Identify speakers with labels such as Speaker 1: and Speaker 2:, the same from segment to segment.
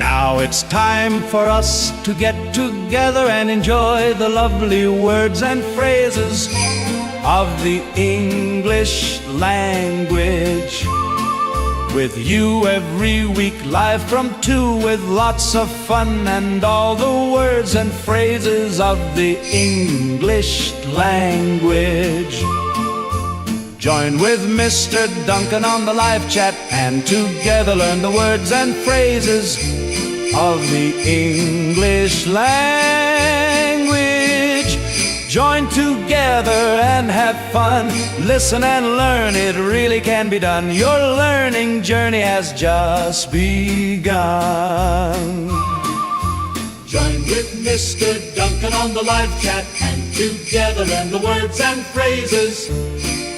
Speaker 1: Now it's time for us to get together and enjoy the lovely words and phrases of the English language. With you every week, live from 2, with lots of fun and all the words and phrases of the English language. Join with Mr. Duncan on the live chat and together learn the words and phrases of the English language. Join together and have fun. Listen and learn, it really can be done. Your learning journey has just begun. Join with Mr. Duncan on the live chat and together learn the words and phrases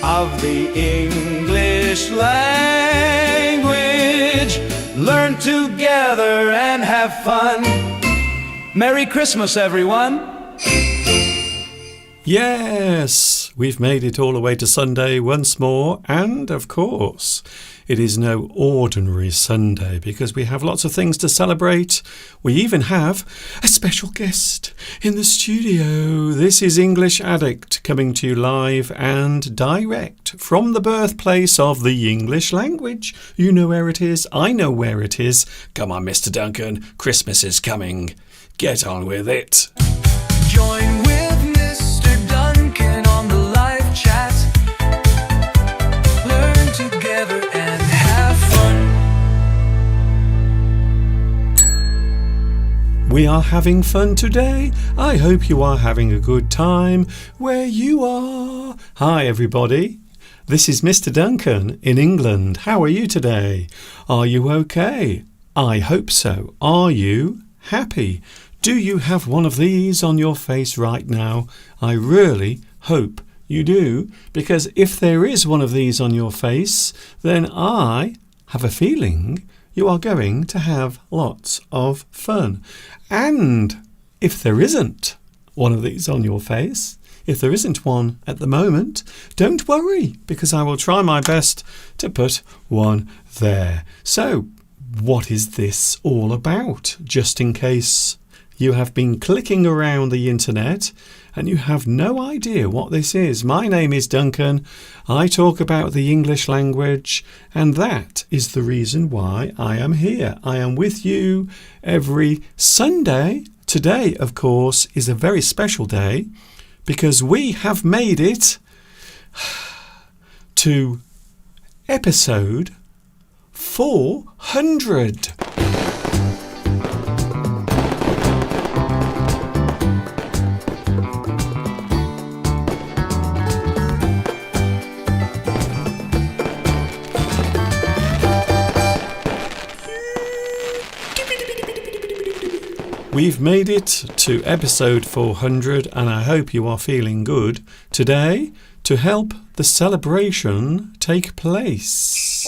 Speaker 1: of the English language. Learn together and have fun. Merry Christmas, everyone.
Speaker 2: Yes, we've made it all the way to Sunday once more, and of course it is no ordinary Sunday because we have lots of things to celebrate. We even have a special guest in the studio. This is English Addict coming to you live and direct from the birthplace of the English language. You know where it is, I know where it is. Come on, Mr. Duncan, Christmas is coming. Get on with it.
Speaker 3: Join with Duncan on the live chat. Learn together and have fun.
Speaker 2: We are having fun today. I hope you are having a good time where you are. Hi everybody. This is Mr. Duncan in England. How are you today? Are you okay? I hope so. Are you happy? Do you have one of these on your face right now? I really hope you do, because if there is one of these on your face, then I have a feeling you are going to have lots of fun. And if there isn't one of these on your face, if there isn't one at the moment, don't worry, because I will try my best to put one there. So, what is this all about? Just in case you have been clicking around the internet and you have no idea what this is. My name is Duncan. I talk about the English language, and that is the reason why I am here. I am with you every Sunday. Today, of course, is a very special day because we have made it to episode 400. We've made it to episode 400 and I hope you are feeling good today to help the celebration take place.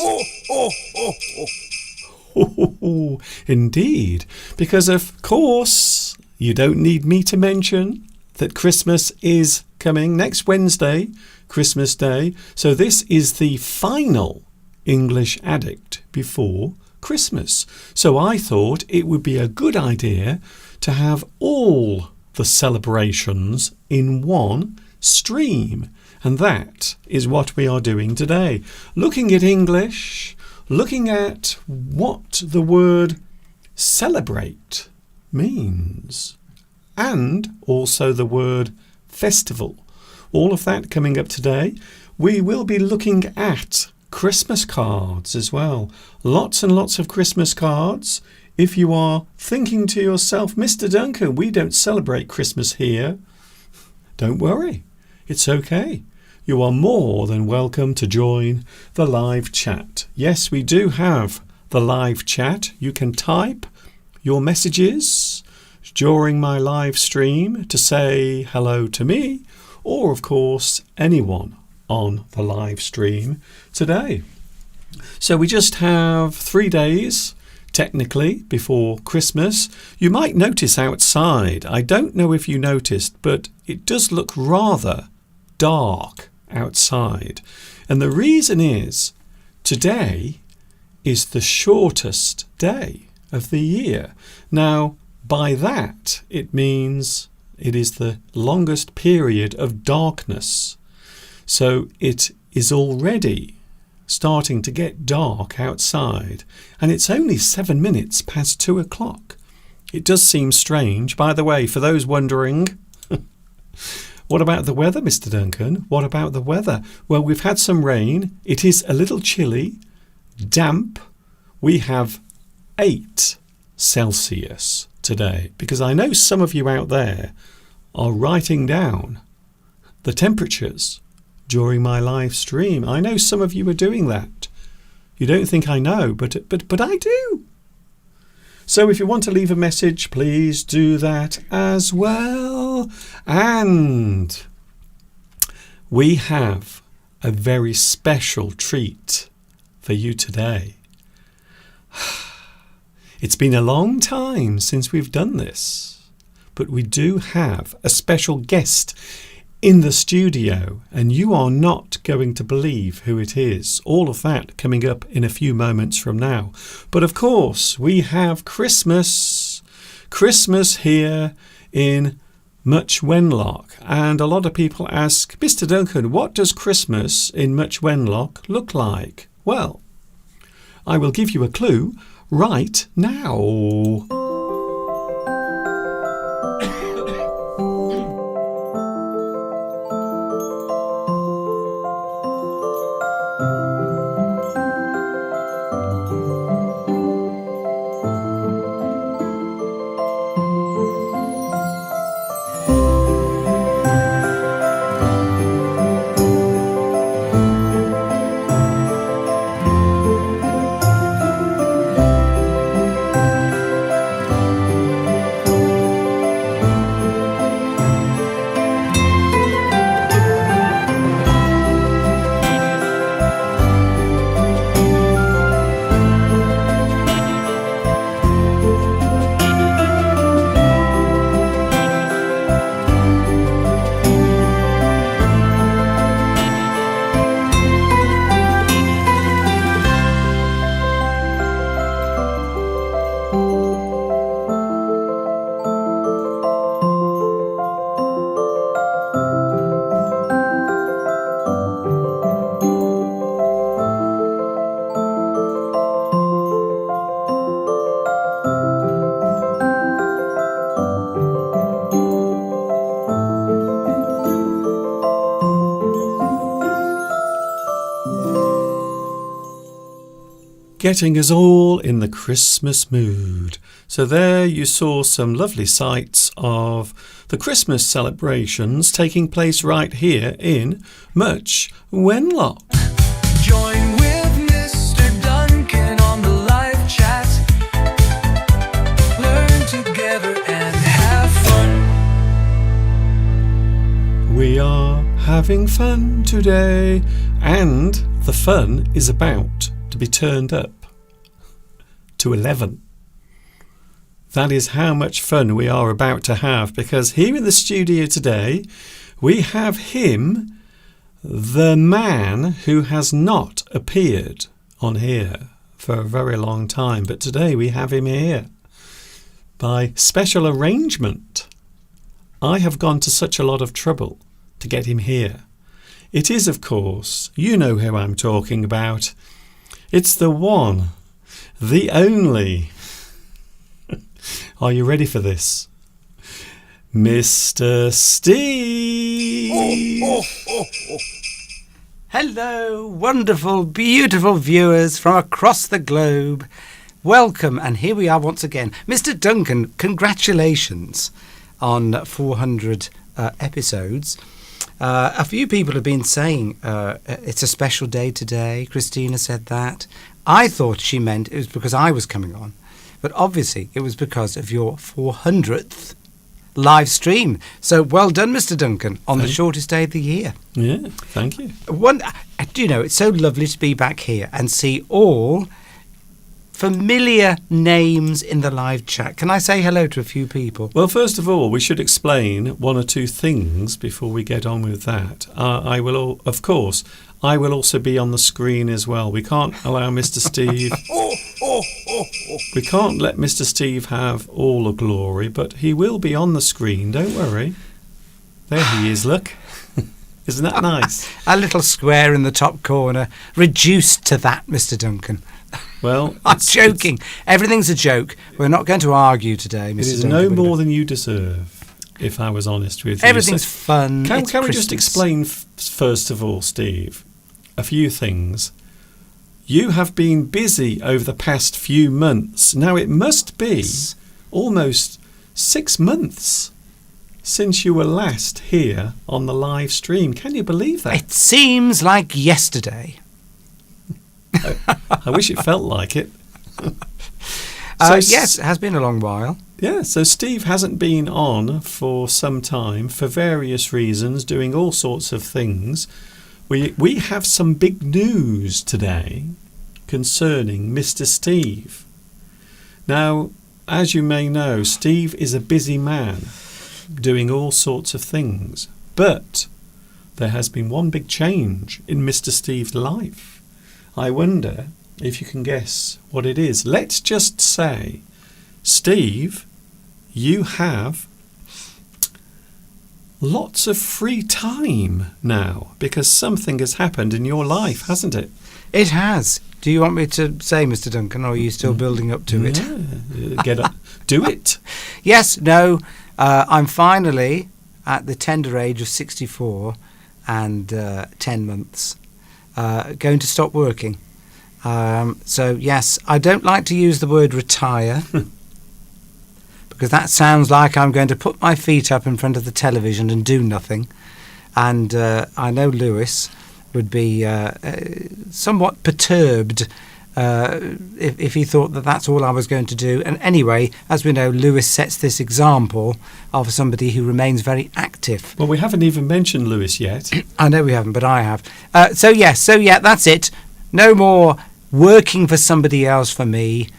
Speaker 2: Indeed, because of course you don't need me to mention that Christmas is coming next Wednesday, Christmas Day. So this is the final English Addict before Christmas. So I thought it would be a good idea to have all the celebrations in one stream. And that is what we are doing today. Looking at English, looking at what the word celebrate means, and also the word festival. All of that coming up today. We will be looking at Christmas cards as well. Lots and lots of Christmas cards. If you are thinking to yourself, Mr. Duncan, we don't celebrate Christmas here, don't worry. It's okay. You are more than welcome to join the live chat. Yes, we do have the live chat. You can type your messages during my live stream to say hello to me, or of course anyone on the live stream today. So we just have 3 days technically before Christmas. You might notice outside, I don't know if you noticed, but it does look rather dark outside. And the reason is today is the shortest day of the year. Now, by that, it means it is the longest period of darkness. So it is already starting to get dark outside, and it's only 7 minutes past 2 o'clock. It does seem strange. By the way, for those wondering, what about the weather, Mr. Duncan? What about the weather? Well, we've had some rain. It is a little chilly, damp. We have 8 Celsius today, because I know some of you out there are writing down the temperatures during my live stream. I know some of you are doing that. You don't think I know, but I do. So if you want to leave a message, please do that as well. And we have a very special treat for you today. It's been a long time since we've done this, but we do have a special guest in the studio, and you are not going to believe who it is. All of that coming up in a few moments from now. But of course, we have Christmas here in Much Wenlock, and a lot of people ask, Mr. Duncan, what does Christmas in Much Wenlock look like? Well, I will give you a clue right now. Getting us all in the Christmas mood. So there you saw some lovely sights of the Christmas celebrations taking place right here in Much Wenlock.
Speaker 3: Join with Mr. Duncan on the live chat. Learn together and have fun.
Speaker 2: We are having fun today, and the fun is about to be turned up to 11. That is how much fun we are about to have, because here in the studio today we have him, the man who has not appeared on here for a very long time, but today we have him here by special arrangement. I have gone to such a lot of trouble to get him here. It is, of course, you know who I'm talking about. It's the one, the only. Are you ready for this? Mr. Steve!
Speaker 4: Hello, wonderful, beautiful viewers from across the globe. Welcome, and here we are once again. Mr. Duncan, congratulations on 400 episodes. A few people have been saying it's a special day today. Christina said that. I thought she meant it was because I was coming on. But obviously it was because of your 400th live stream. So well done, Mr. Duncan, on the shortest day of the year.
Speaker 2: Yeah, thank you.
Speaker 4: Do you know, it's so lovely to be back here and see all familiar names in the live chat. Can I say hello to a few people?
Speaker 2: Well, first of all, we should explain one or two things before we get on with that. I will also be on the screen as well. We can't allow Mr. Steve We can't let Mr. Steve have all the glory, but he will be on the screen, don't worry. There he is, look. Isn't that nice?
Speaker 4: A little square in the top corner, reduced to that, Mr. Duncan.
Speaker 2: Well,
Speaker 4: I'm joking. Everything's a joke. We're not going to argue today, Mr.
Speaker 2: It is
Speaker 4: Duncan.
Speaker 2: no more than you deserve, if I was honest with you.
Speaker 4: Everything's
Speaker 2: So-
Speaker 4: fun.
Speaker 2: Can
Speaker 4: It's
Speaker 2: we just
Speaker 4: Christmas.
Speaker 2: explain, first of all, Steve, a few things? You have been busy over the past few months. Now, it must be almost 6 months since you were last here on the live stream. Can you believe that?
Speaker 4: It seems like yesterday.
Speaker 2: I wish it felt like it.
Speaker 4: Yes, it has been a long while.
Speaker 2: Yeah, so Steve hasn't been on for some time for various reasons, doing all sorts of things. We have some big news today concerning Mr. Steve. Now, as you may know, Steve is a busy man doing all sorts of things. But there has been one big change in Mr. Steve's life. I wonder if you can guess what it is. Let's just say, Steve, you have lots of free time now because something has happened in your life, hasn't it?
Speaker 4: It has. Do you want me to say, Mr. Duncan, or are you still building up to it?
Speaker 2: Yeah, get up, do it.
Speaker 4: Yes, no. I'm finally at the tender age of 64 and 10 months going to stop working. So, yes, I don't like to use the word retire because that sounds like I'm going to put my feet up in front of the television and do nothing. And I know Lewis would be somewhat perturbed if he thought that that's all I was going to do. And anyway, as we know, Lewis sets this example of somebody who remains very active.
Speaker 2: Well, we haven't even mentioned Lewis yet.
Speaker 4: I know we haven't, but I have. So yeah, that's it. No more working for somebody else for me.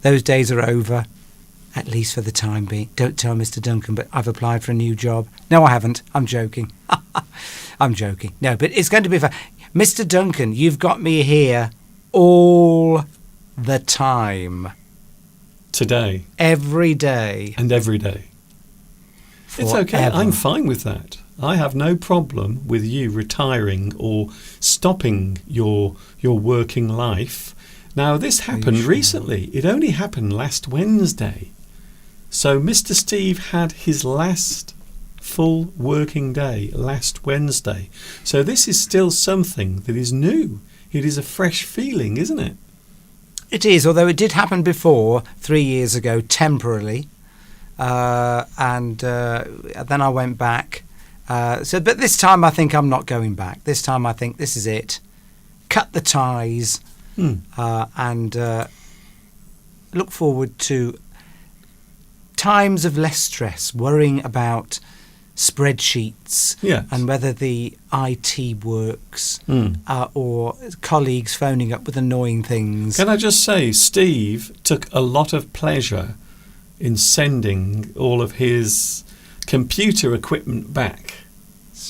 Speaker 4: Those days are over, at least for the time being. Don't tell Mr. Duncan, but I've applied for a new job. No, I haven't. I'm joking. I'm joking. No, but it's going to be fun. Mr. Duncan, you've got me here all the time.
Speaker 2: Today
Speaker 4: Every day.
Speaker 2: and every day. It's okay.
Speaker 4: Forever.
Speaker 2: I'm fine with that. I have no problem with you retiring or stopping your working life. Now, this happened
Speaker 4: sure?
Speaker 2: recently. It only happened last Wednesday. So Mr. Steve had his last full working day last Wednesday. So this is still something that is new. It is a fresh feeling, isn't it?
Speaker 4: It is, although it did happen before, 3 years ago, temporarily. And then I went back. But this time I think I'm not going back. This time I think this is it. Cut the ties and look forward to times of less stress, worrying about spreadsheets
Speaker 2: Yes.
Speaker 4: and whether the IT works or colleagues phoning up with annoying things.
Speaker 2: Can I just say, Steve took a lot of pleasure in sending all of his computer equipment back.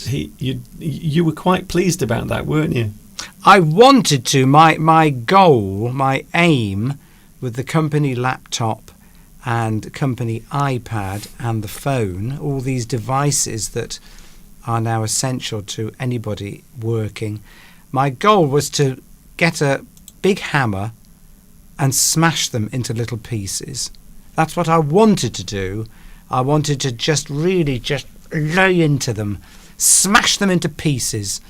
Speaker 2: You were quite pleased about that, weren't you?
Speaker 4: I wanted to. My goal, my aim with the company laptop and company iPad and the phone, all these devices that are now essential to anybody working, my goal was to get a big hammer and smash them into little pieces. That's what I wanted to do. I wanted to just really just lay into them, smash them into pieces.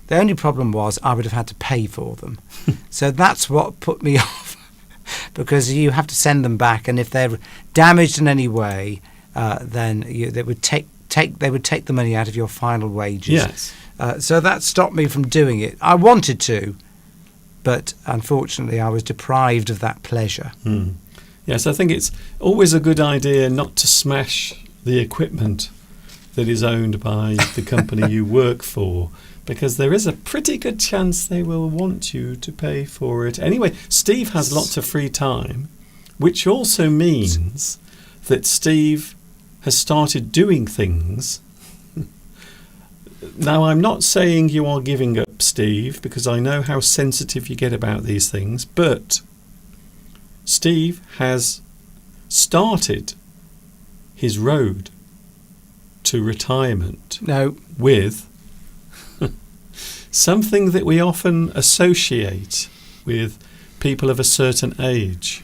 Speaker 4: The only problem was I would have had to pay for them. So that's what put me off, because you have to send them back, and if they're damaged in any way, then they would take the money out of your final wages.
Speaker 2: Yes.
Speaker 4: So that stopped me from doing it. I wanted to, but unfortunately I was deprived of that pleasure.
Speaker 2: Yes, I think it's always a good idea not to smash the equipment that is owned by the company you work for, because there is a pretty good chance they will want you to pay for it. Anyway, Steve has lots of free time, which also means that Steve has started doing things. Now, I'm not saying you are giving up, Steve, because I know how sensitive you get about these things, but Steve has started his road to retirement
Speaker 4: No.
Speaker 2: with something that we often associate with people of a certain age.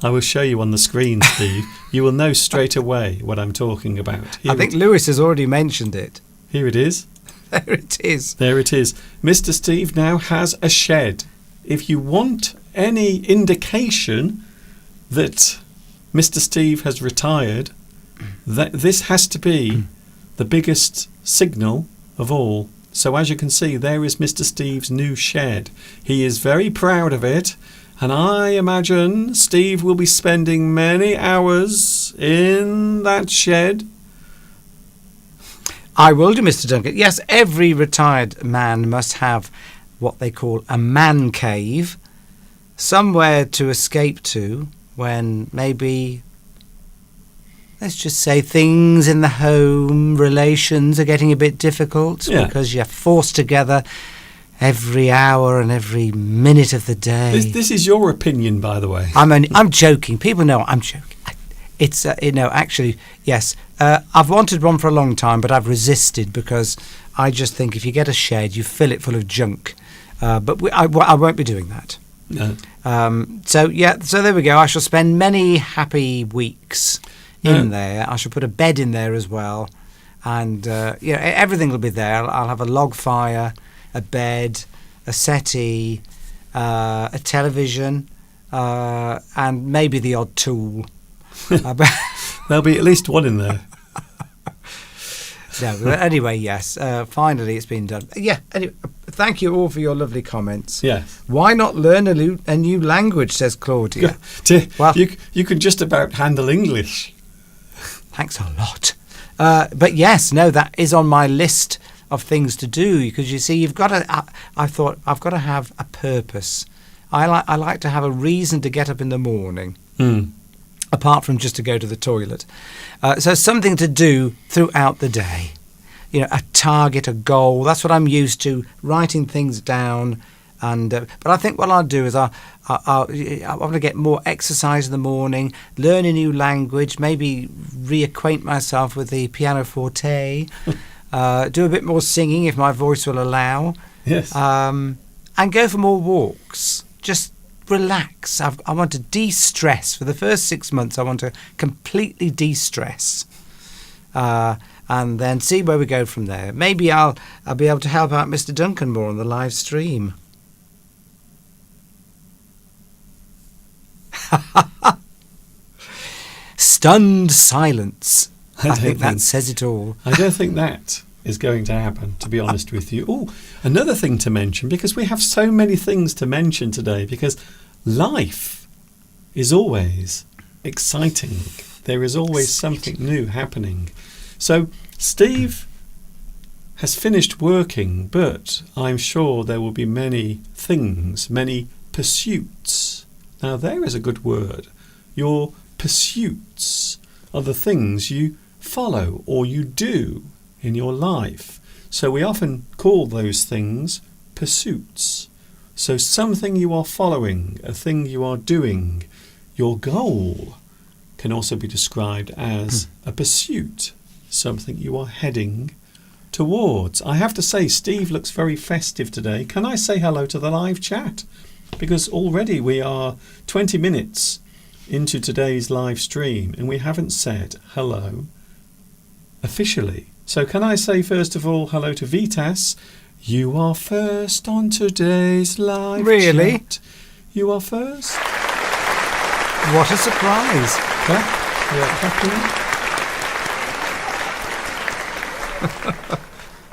Speaker 2: I will show you on the screen, Steve. You will know straight away what I'm talking about.
Speaker 4: I think Lewis has already mentioned it.
Speaker 2: Here it is.
Speaker 4: There it is.
Speaker 2: There it is. Mr. Steve now has a shed. If you want any indication that Mr. Steve has retired, that this has to be the biggest signal of all. So as you can see, there is Mr. Steve's new shed. He is very proud of it, and I imagine Steve will be spending many hours in that shed.
Speaker 4: I will do, Mr. Duncan. Yes, every retired man must have what they call a man cave, somewhere to escape to when maybe, let's just say, things in the home, relations are getting a bit difficult because you're forced together every hour and every minute of the day.
Speaker 2: This is your opinion, by the way.
Speaker 4: I'm joking. People know I'm joking. It's actually, yes. I've wanted one for a long time, but I've resisted because I just think if you get a shed, you fill it full of junk. But I won't be doing that.
Speaker 2: No.
Speaker 4: So there we go. I shall spend many happy weeks in there. I shall put a bed in there as well, and everything will be there. I'll have a log fire, a bed, a settee, a television, and maybe the odd tool.
Speaker 2: There'll be at least one in there.
Speaker 4: No, but anyway, yes. Finally, it's been done. Yeah. Anyway, thank you all for your lovely comments.
Speaker 2: Yes.
Speaker 4: Why not learn a new language? Says Claudia.
Speaker 2: Well, you can just about handle English.
Speaker 4: Thanks a lot. But yes, no, that is on my list of things to do because you see, you've got to. I thought I've got to have a purpose. I like to have a reason to get up in the morning. Apart from just to go to the toilet. So something to do throughout the day. A target, a goal. That's what I'm used to, writing things down. And but I think what I'll do is I want to get more exercise in the morning, learn a new language, maybe reacquaint myself with the pianoforte, do a bit more singing if my voice will allow.
Speaker 2: Yes.
Speaker 4: And go for more walks. Just relax. I want to de-stress. For the first 6 months, I want to completely de-stress. And then see where we go from there. Maybe I'll be able to help out Mr. Duncan more on the live stream. Stunned silence. I think that says it all.
Speaker 2: I don't think that is going to happen, to be honest with you. Oh, another thing to mention, because we have so many things to mention today, because life is always exciting. There is always something new happening. So Steve has finished working, but I'm sure there will be many things, many pursuits. Now there is a good word. Your pursuits are the things you follow or you do in your life. So we often call those things pursuits. So something you are following, a thing you are doing, your goal can also be described as a pursuit, something you are heading towards. I have to say, Steve looks very festive today. Can I say hello to the live chat? Because already we are 20 minutes into today's live stream and we haven't said hello officially. So can I say first of all hello to Vitas? You are first on today's live chat. You are first?
Speaker 4: What a surprise.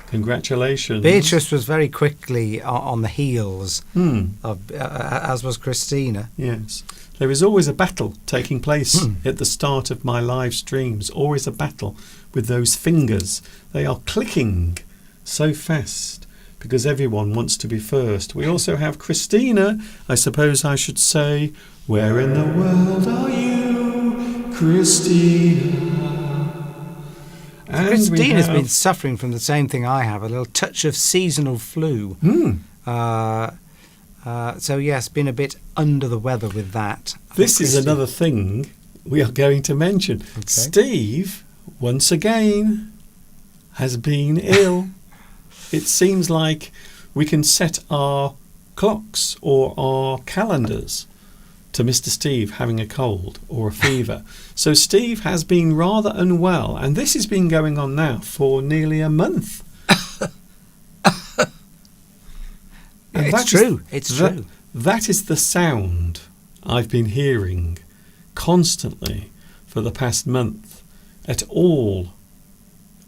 Speaker 2: Congratulations.
Speaker 4: Beatrice was very quickly on the heels, of, as was Christina.
Speaker 2: Yes. There is always a battle taking place at the start of my live streams. Always a battle with those fingers. They are clicking so fast because everyone wants to be first. We also have Christina. I suppose I should say, where in the world are you, Christina? And
Speaker 4: Christina's been suffering from the same thing I have, a little touch of seasonal flu. So yes, been a bit under the weather with that.
Speaker 2: This is
Speaker 4: Christy.
Speaker 2: another thing we are going to mention.
Speaker 4: Okay.
Speaker 2: Steve, once again, has been ill. It seems like we can set our clocks or our calendars to Mr. Steve having a cold or a fever. So Steve has been rather unwell, and this has been going on now for nearly a month. And
Speaker 4: It's
Speaker 2: that is-
Speaker 4: true. It's
Speaker 2: that-
Speaker 4: true.
Speaker 2: That is the sound I've been hearing constantly for the past month at all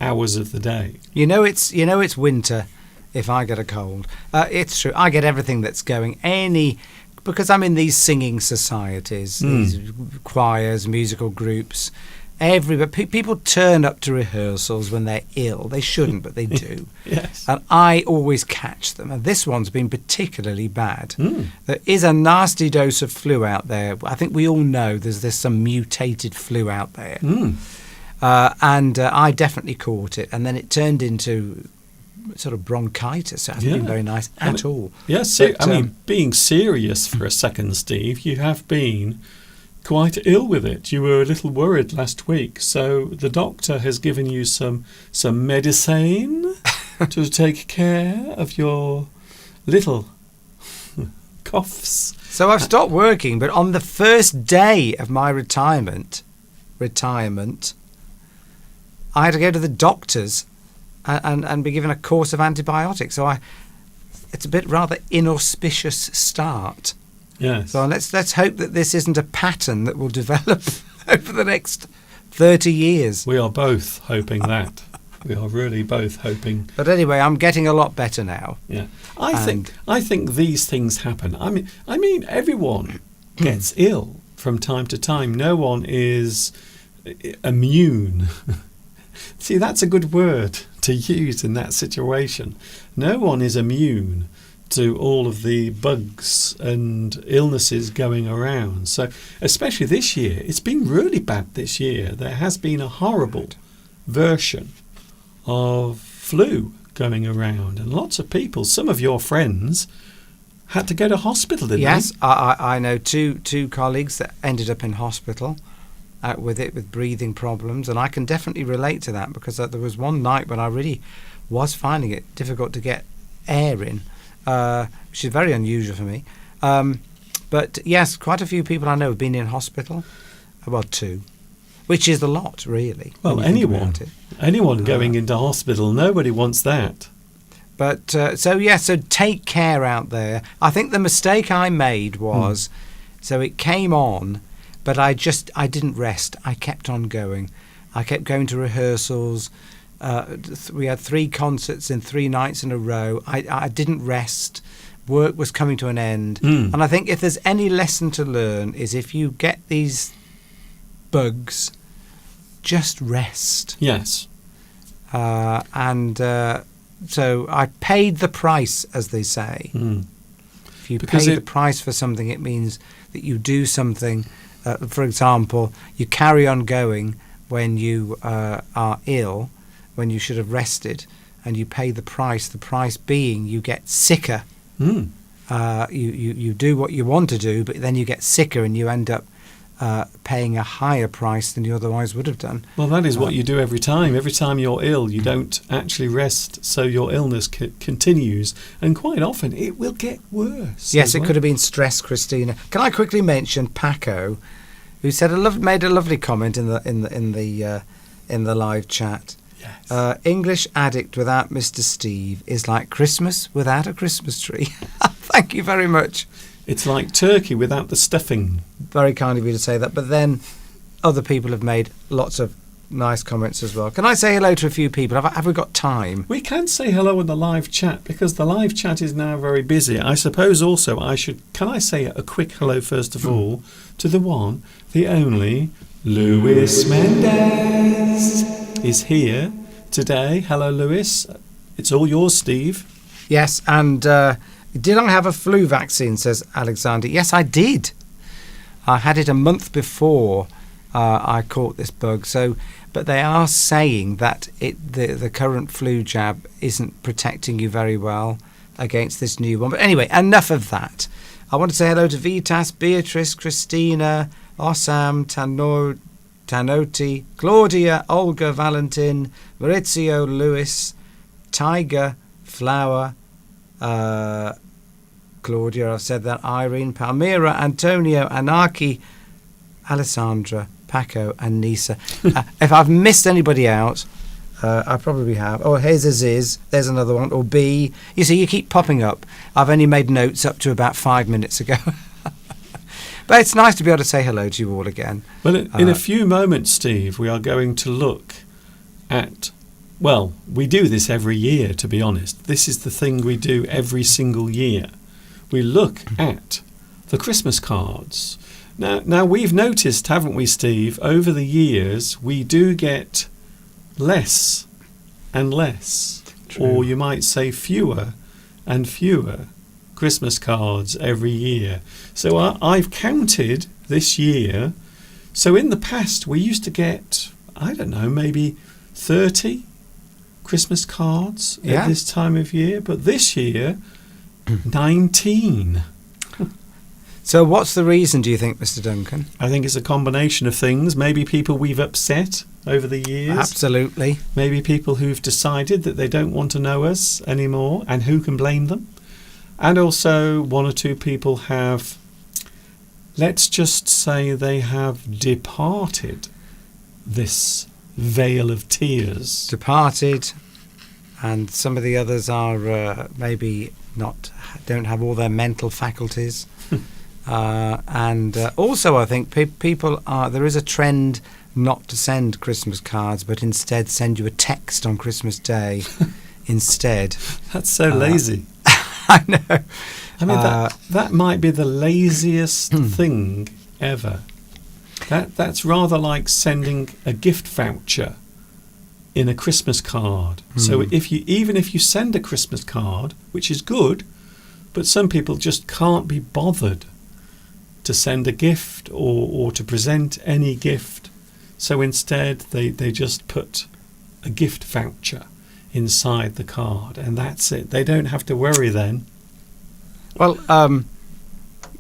Speaker 2: hours of the day.
Speaker 4: You know it's winter if I get a cold. It's true. I get everything that's going because I'm in these singing societies, these choirs, musical groups. People turn up to rehearsals when they're ill. They shouldn't, but they do.
Speaker 2: Yes.
Speaker 4: And I always catch them. And this one's been particularly bad.
Speaker 2: Mm.
Speaker 4: There is a nasty dose of flu out there. I think we all know there's some mutated flu out there.
Speaker 2: Mm.
Speaker 4: And I definitely caught it. And then it turned into sort of bronchitis. So it hasn't been
Speaker 2: Yeah.
Speaker 4: very nice
Speaker 2: I
Speaker 4: at
Speaker 2: mean-
Speaker 4: all.
Speaker 2: Yes, so,
Speaker 4: But,
Speaker 2: I mean, being serious for a second, Steve, you have been quite ill with it. You were a little worried last week, so the doctor has given you some medicine to take care of your little coughs.
Speaker 4: So I've stopped working, but on the first day of my retirement, I had to go to the doctors and be given a course of antibiotics. So it's a bit rather inauspicious start.
Speaker 2: Yes.
Speaker 4: So let's hope that this isn't a pattern that will develop over the next 30 years.
Speaker 2: We are both hoping that. We are really both hoping.
Speaker 4: But anyway, I'm getting a lot better now.
Speaker 2: Yeah. I think these things happen. I mean everyone gets ill from time to time. No one is immune. See, that's a good word to use in that situation. No one is immune to all of the bugs and illnesses going around. So, especially this year, it's been really bad this year. There has been a horrible version of flu going around, and lots of people, some of your friends, had to go to hospital, didn't
Speaker 4: Yes,
Speaker 2: they?
Speaker 4: I know two colleagues that ended up in hospital with breathing problems, and I can definitely relate to that because there was one night when I really was finding it difficult to get air in, which is very unusual for me. But yes, quite a few people I know have been in hospital. Well, two, which is a lot, really.
Speaker 2: Well,
Speaker 4: when you think about it.
Speaker 2: anyone going into hospital, nobody wants that.
Speaker 4: But so take care out there. I think the mistake I made was, so it came on, but I didn't rest. I kept on going. I kept going to rehearsals. We had 3 concerts in 3 nights in a row. I didn't rest. Work was coming to an end. And I think if there's any lesson to learn is if you get these bugs, just rest.
Speaker 2: Yes.
Speaker 4: So I paid the price, as they say. If you
Speaker 2: Because
Speaker 4: pay the price for something, it means that you do something. For example, you carry on going when you are ill, when you should have rested, and you pay the price. The price being you get sicker. You do what you want to do, but then you get sicker and you end up paying a higher price than you otherwise would have done.
Speaker 2: Well, that is what you do every time. Every time you're ill, you don't actually rest, so your illness continues, and quite often it will get worse.
Speaker 4: Yes,
Speaker 2: as
Speaker 4: it
Speaker 2: well.
Speaker 4: could have been stress, Christina. Can I quickly mention Paco, who said made a lovely comment in the live chat.
Speaker 2: Yes.
Speaker 4: English addict without Mr. Steve is like Christmas without a Christmas tree. Thank you very much.
Speaker 2: It's like turkey without the stuffing.
Speaker 4: Very kind of you to say that. But then other people have made lots of nice comments as well. Can I say hello to a few people? Have we got time?
Speaker 2: We can say hello in the live chat because the live chat is now very busy. I suppose also can I say a quick hello first of all to the one, the only, Luis Mendez is here today. Hello, Luis. It's all yours, Steve.
Speaker 4: Yes, and did I have a flu vaccine, says Alexander. Yes, I did. I had it a month before I caught this bug. But they are saying that the current flu jab isn't protecting you very well. against this new one. But anyway, enough of that. I want to say hello to Vitas, Beatrice, Christina, Osam, Tanoti, Claudia, Olga, Valentin, Maurizio, Lewis, Tiger, Flower, Claudia, I've said that, Irene, Palmyra, Antonio, Anarchy, Alessandra, Paco and Nisa. If I've missed anybody out, I probably have. Oh, here's Aziz. There's another one. Or B. You see, you keep popping up. I've only made notes up to about 5 minutes ago. But it's nice to be able to say hello to you all again.
Speaker 2: Well, in a few moments, Steve, we are going to look at... Well, we do this every year, to be honest. This is the thing we do every single year. We look at the Christmas cards. Now we've noticed, haven't we, Steve, over the years, we do get less and less,
Speaker 4: True.
Speaker 2: or you might say fewer and fewer Christmas cards every year. So I've counted this year. So in the past, we used to get, I don't know, maybe 30 Christmas cards
Speaker 4: Yeah.
Speaker 2: at this time of year. But this year, 19.
Speaker 4: So what's the reason, do you think, Mr. Duncan?
Speaker 2: I think it's a combination of things. Maybe people we've upset over the years.
Speaker 4: Absolutely.
Speaker 2: Maybe people who've decided that they don't want to know us anymore, and who can blame them? And also one or two people have, let's just say they have departed this vale of tears.
Speaker 4: Departed, and some of the others are maybe don't have all their mental faculties. And also I think people are, there is a trend not to send Christmas cards, but instead send you a text on Christmas Day instead.
Speaker 2: That's so lazy.
Speaker 4: I know.
Speaker 2: I mean, that might be the laziest thing ever. That's rather like sending a gift voucher in a Christmas card. So even if you send a Christmas card, which is good, but some people just can't be bothered to send a gift or to present any gift. So instead they just put a gift voucher inside the card, and that's it. They don't have to worry then.
Speaker 4: Well,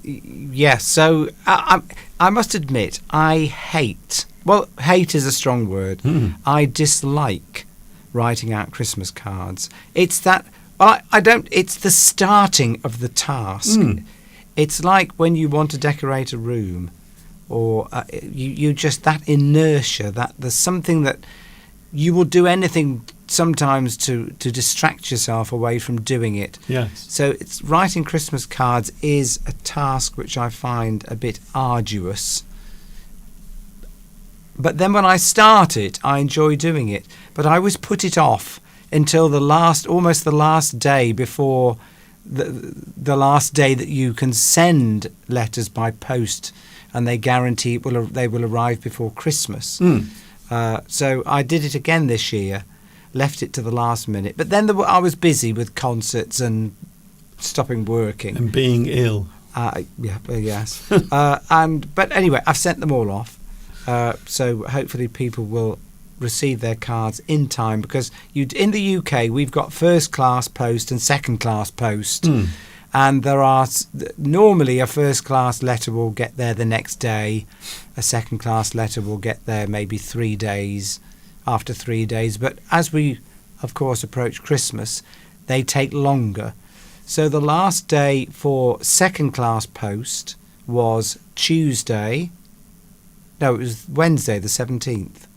Speaker 4: yes. So I must admit, I hate. Well, hate is a strong word. I dislike writing out Christmas cards. It's that I don't. It's the starting of the task. It's like when you want to decorate a room, or you just, that inertia, that there's something that you will do anything sometimes to distract yourself away from doing it.
Speaker 2: Yes.
Speaker 4: So it's writing Christmas cards is a task which I find a bit arduous. But then when I start it, I enjoy doing it. But I always put it off until almost the last day before the last day that you can send letters by post, and they guarantee they will arrive before Christmas. So I did it again this year, left it to the last minute. But then I was busy with concerts and stopping working.
Speaker 2: And being ill.
Speaker 4: Yes. But anyway, I've sent them all off. So hopefully people will receive their cards in time, because in the UK we've got first class post and second class post, and there are normally a first class letter will get there the next day, a second class letter will get there maybe 3 days, after 3 days, but as we of course approach Christmas they take longer. So the last day for second class post was Tuesday. No, it was Wednesday the 17th.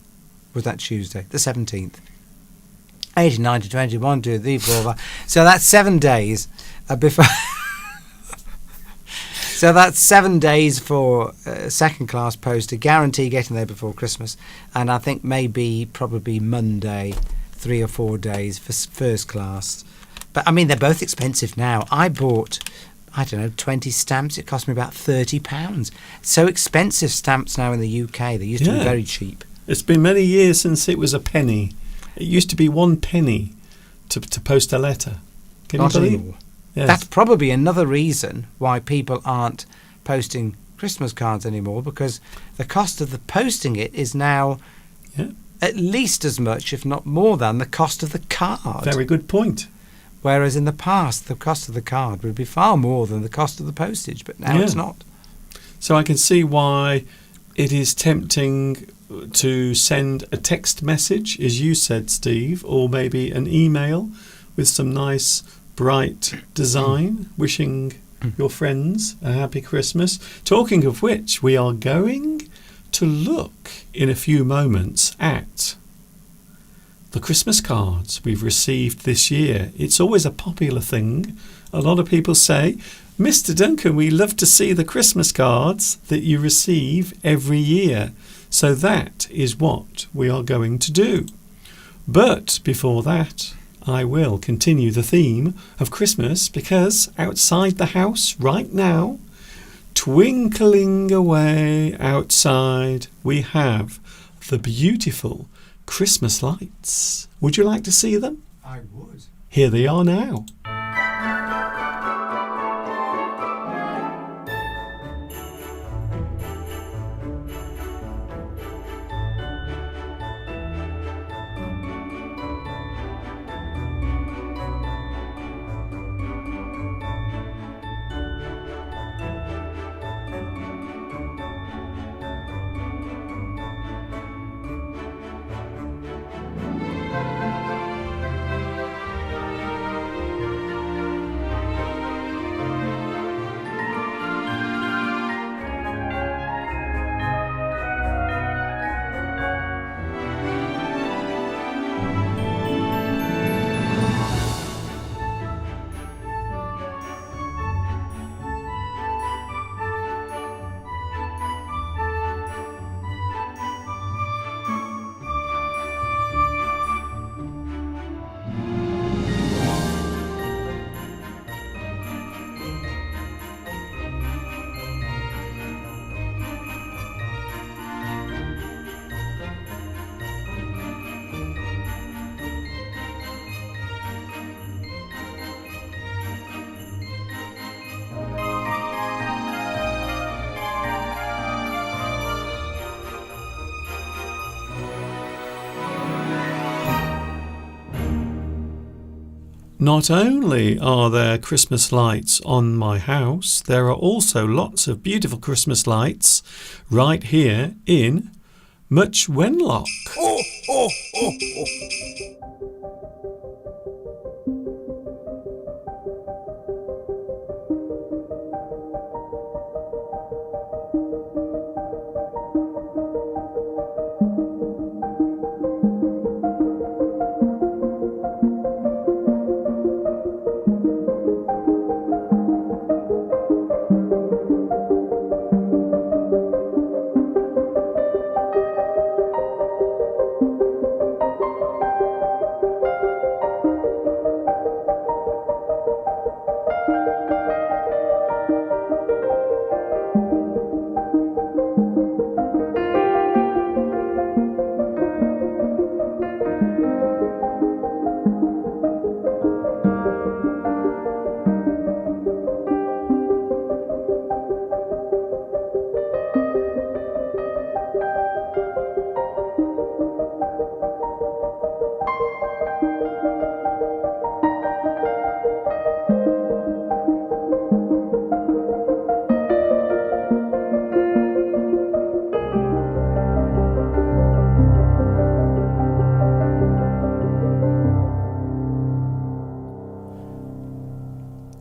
Speaker 4: Was that Tuesday? The 17th. 80, 90, 20, 1, 2, 3, 4, 5. So that's 7 days before. So that's 7 days for second class post to guarantee getting there before Christmas. And I think probably Monday, 3 or 4 days for first class. But I mean, they're both expensive now. I bought, 20 stamps. It cost me about £30. So expensive stamps now in the UK. They used to be very cheap.
Speaker 2: It's been many years since it was a penny. It used to be 1 penny to post a letter. Can
Speaker 4: Not
Speaker 2: you believe?
Speaker 4: anymore.
Speaker 2: Yes.
Speaker 4: That's probably another reason why people aren't posting Christmas cards anymore, because the cost of the posting it is now at least as much, if not more than, the cost of the card.
Speaker 2: Very good point.
Speaker 4: Whereas in the past, the cost of the card would be far more than the cost of the postage, but now it's not.
Speaker 2: So I can see why it is tempting to send a text message, as you said, Steve, or maybe an email with some nice, bright design, wishing your friends a happy Christmas. Talking of which, we are going to look in a few moments at the Christmas cards we've received this year. It's always a popular thing. A lot of people say, Mr. Duncan, we love to see the Christmas cards that you receive every year. So that is what we are going to do. But before that, I will continue the theme of Christmas, because outside the house right now, twinkling away outside, we have the beautiful Christmas lights. Would you like to see them?
Speaker 4: I would.
Speaker 2: Here they are now. Not only are there Christmas lights on my house, there are also lots of beautiful Christmas lights right here in Much Wenlock.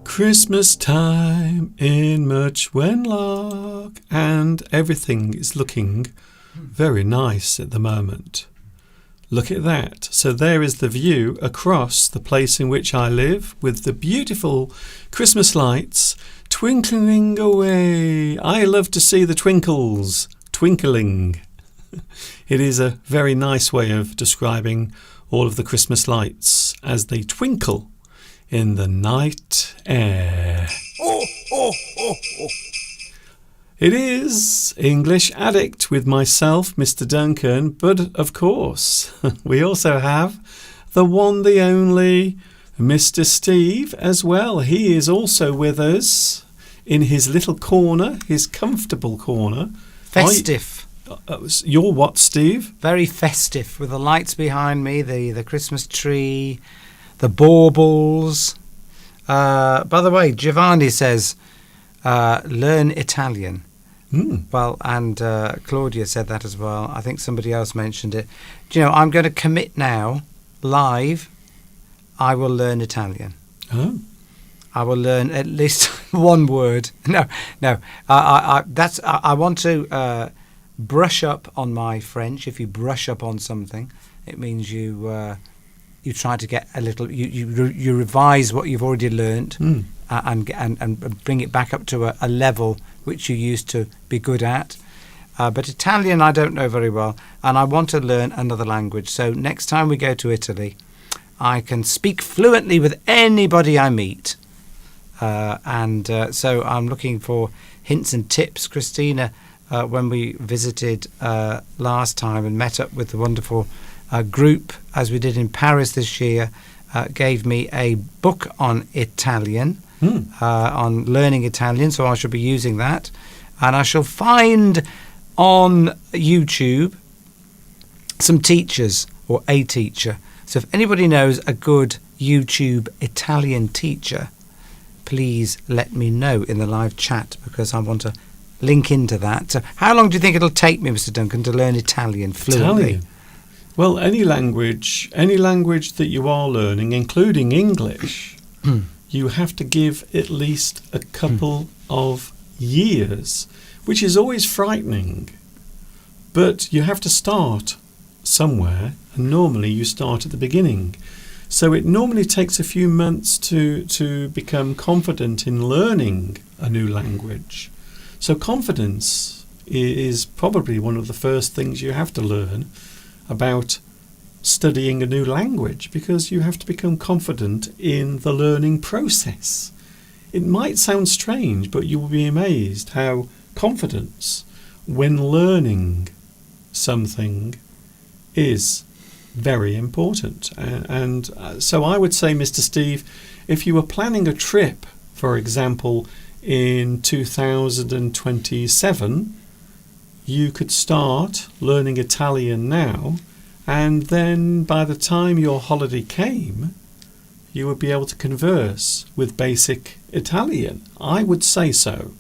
Speaker 2: Christmas time in Much Wenlock, and everything is looking very nice at the moment. Look at that. So there is the view across the place in which I live, with the beautiful Christmas lights twinkling away. I love to see the twinkles twinkling. It is a very nice way of describing all of the Christmas lights as they twinkle in the night air. It is English Addict with myself, Mr. Duncan, but of course we also have the one, the only Mr. Steve as well. He is also with us in his little corner, his comfortable corner.
Speaker 4: Festive.
Speaker 2: You're what, Steve?
Speaker 4: Very festive, with the lights behind me, the Christmas tree, the baubles. By the way, Giovanni says, learn Italian. Well, and Claudia said that as well. I think somebody else mentioned it. Do you know, I'm going to commit now, live, I will learn Italian.
Speaker 2: Oh.
Speaker 4: I will learn at least one word. No. I want to brush up on my French. If you brush up on something, it means you try to get a little. You revise what you've already learnt and bring it back up to a level which you used to be good at. But Italian, I don't know very well, and I want to learn another language. So next time we go to Italy, I can speak fluently with anybody I meet. So I'm looking for hints and tips. Christina, when we visited last time and met up with the wonderful group, as we did in Paris this year, gave me a book on Italian, on learning Italian, so I shall be using that. And I shall find on YouTube some teachers or a teacher. So if anybody knows a good YouTube Italian teacher, please let me know in the live chat, because I want to link into that. So how long do you think it'll take me, Mr. Duncan, to learn Italian fluently?
Speaker 2: Italian. Well, any language that you are learning, including English, you have to give at least a couple of years, which is always frightening. But you have to start somewhere, and normally you start at the beginning. So it normally takes a few months to become confident in learning a new language. So confidence is probably one of the first things you have to learn about studying a new language, because you have to become confident in the learning process. It might sound strange, but you will be amazed how confidence when learning something is very important. And so I would say, Mr. Steve, if you were planning a trip, for example, in 2027, you could start learning Italian now, and then by the time your holiday came, you would be able to converse with basic Italian. I would say so.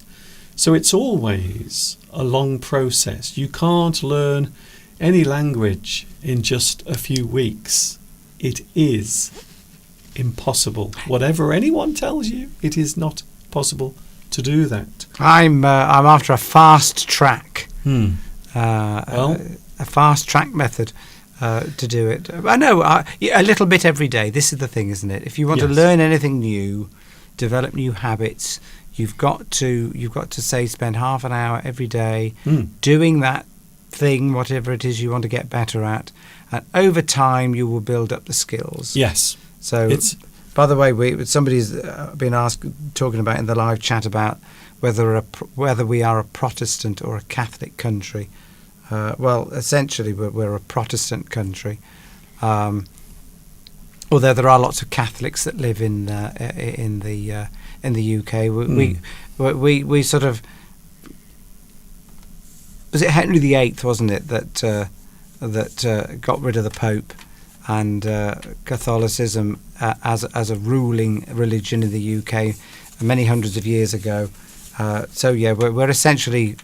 Speaker 2: So it's always a long process. You can't learn any language in just a few weeks. It is impossible. Whatever anyone tells you, it is not possible to do that. I'm
Speaker 4: after a fast track.
Speaker 2: Well,
Speaker 4: a fast track method to do it. I know a little bit every day. This is the thing, isn't it? If you want to learn anything new, develop new habits, you've got to say spend half an hour every day doing that thing, whatever it is you want to get better at, and over time you will build up the skills.
Speaker 2: Yes.
Speaker 4: So by the way, somebody's been talking about in the live chat about whether we are a Protestant or a Catholic country. Well, essentially we're a Protestant country, although there are lots of Catholics that live in the UK. We sort of, was it Henry VIII, wasn't it, that got rid of the Pope and Catholicism as a ruling religion in the UK many hundreds of years ago. So yeah, we're essentially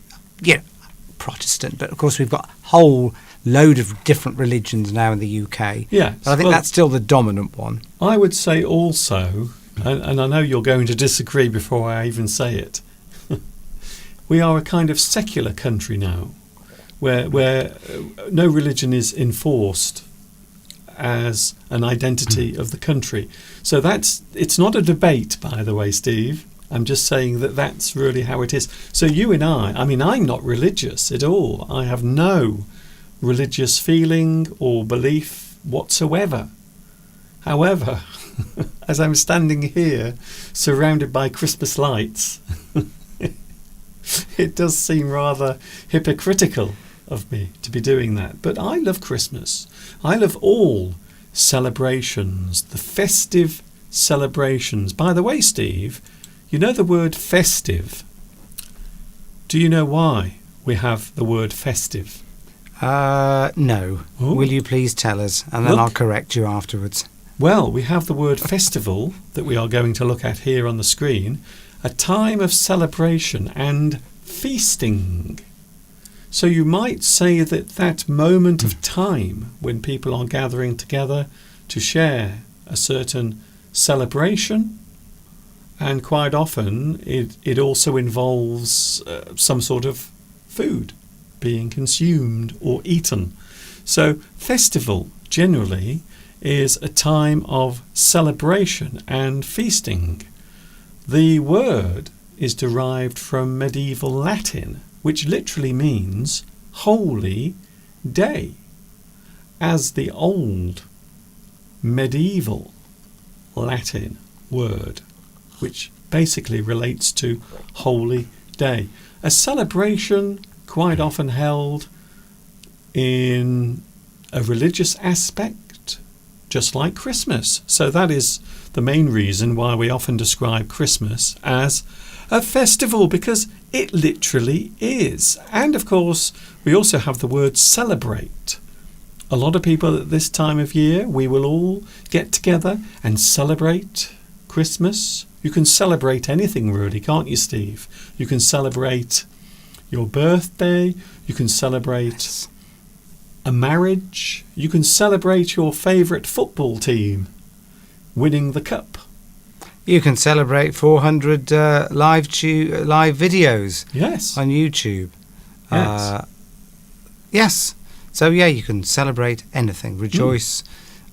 Speaker 4: Protestant, but of course we've got a whole load of different religions now in the UK.
Speaker 2: Yeah,
Speaker 4: but I think that's still the dominant one.
Speaker 2: I would say also, and I know you're going to disagree before I even say it, we are a kind of secular country now, where no religion is enforced as an identity of the country. So it's not a debate, by the way, Steve. I'm just saying that's really how it is. So you and I mean, I'm not religious at all. I have no religious feeling or belief whatsoever. However, as I'm standing here surrounded by Christmas lights, it does seem rather hypocritical of me to be doing that. But I love Christmas. I love all celebrations, the festive celebrations. By the way, Steve, you know the word festive. Do you know why we have the word festive?
Speaker 4: No.
Speaker 2: Ooh.
Speaker 4: Will you please tell us, and then I'll correct you afterwards.
Speaker 2: Well, we have the word festival that we are going to look at here on the screen. A time of celebration and feasting. So you might say that that moment of time when people are gathering together to share a certain celebration, and quite often it also involves some sort of food being consumed or eaten. So festival generally is a time of celebration and feasting. The word is derived from medieval Latin, which literally means holy day, as the old medieval Latin word, which basically relates to holy day. A celebration quite often held in a religious aspect, just like Christmas. So that is the main reason why we often describe Christmas as a festival, because it literally is. And of course, we also have the word celebrate. A lot of people at this time of year, we will all get together and celebrate Christmas. You can celebrate anything really, can't you, Steve? You can celebrate your birthday. You can celebrate a marriage. You can celebrate your favourite football team winning the cup.
Speaker 4: You can celebrate 400 live videos
Speaker 2: Yes.
Speaker 4: on YouTube.
Speaker 2: Yes.
Speaker 4: Yes. So, yeah, you can celebrate anything, rejoice.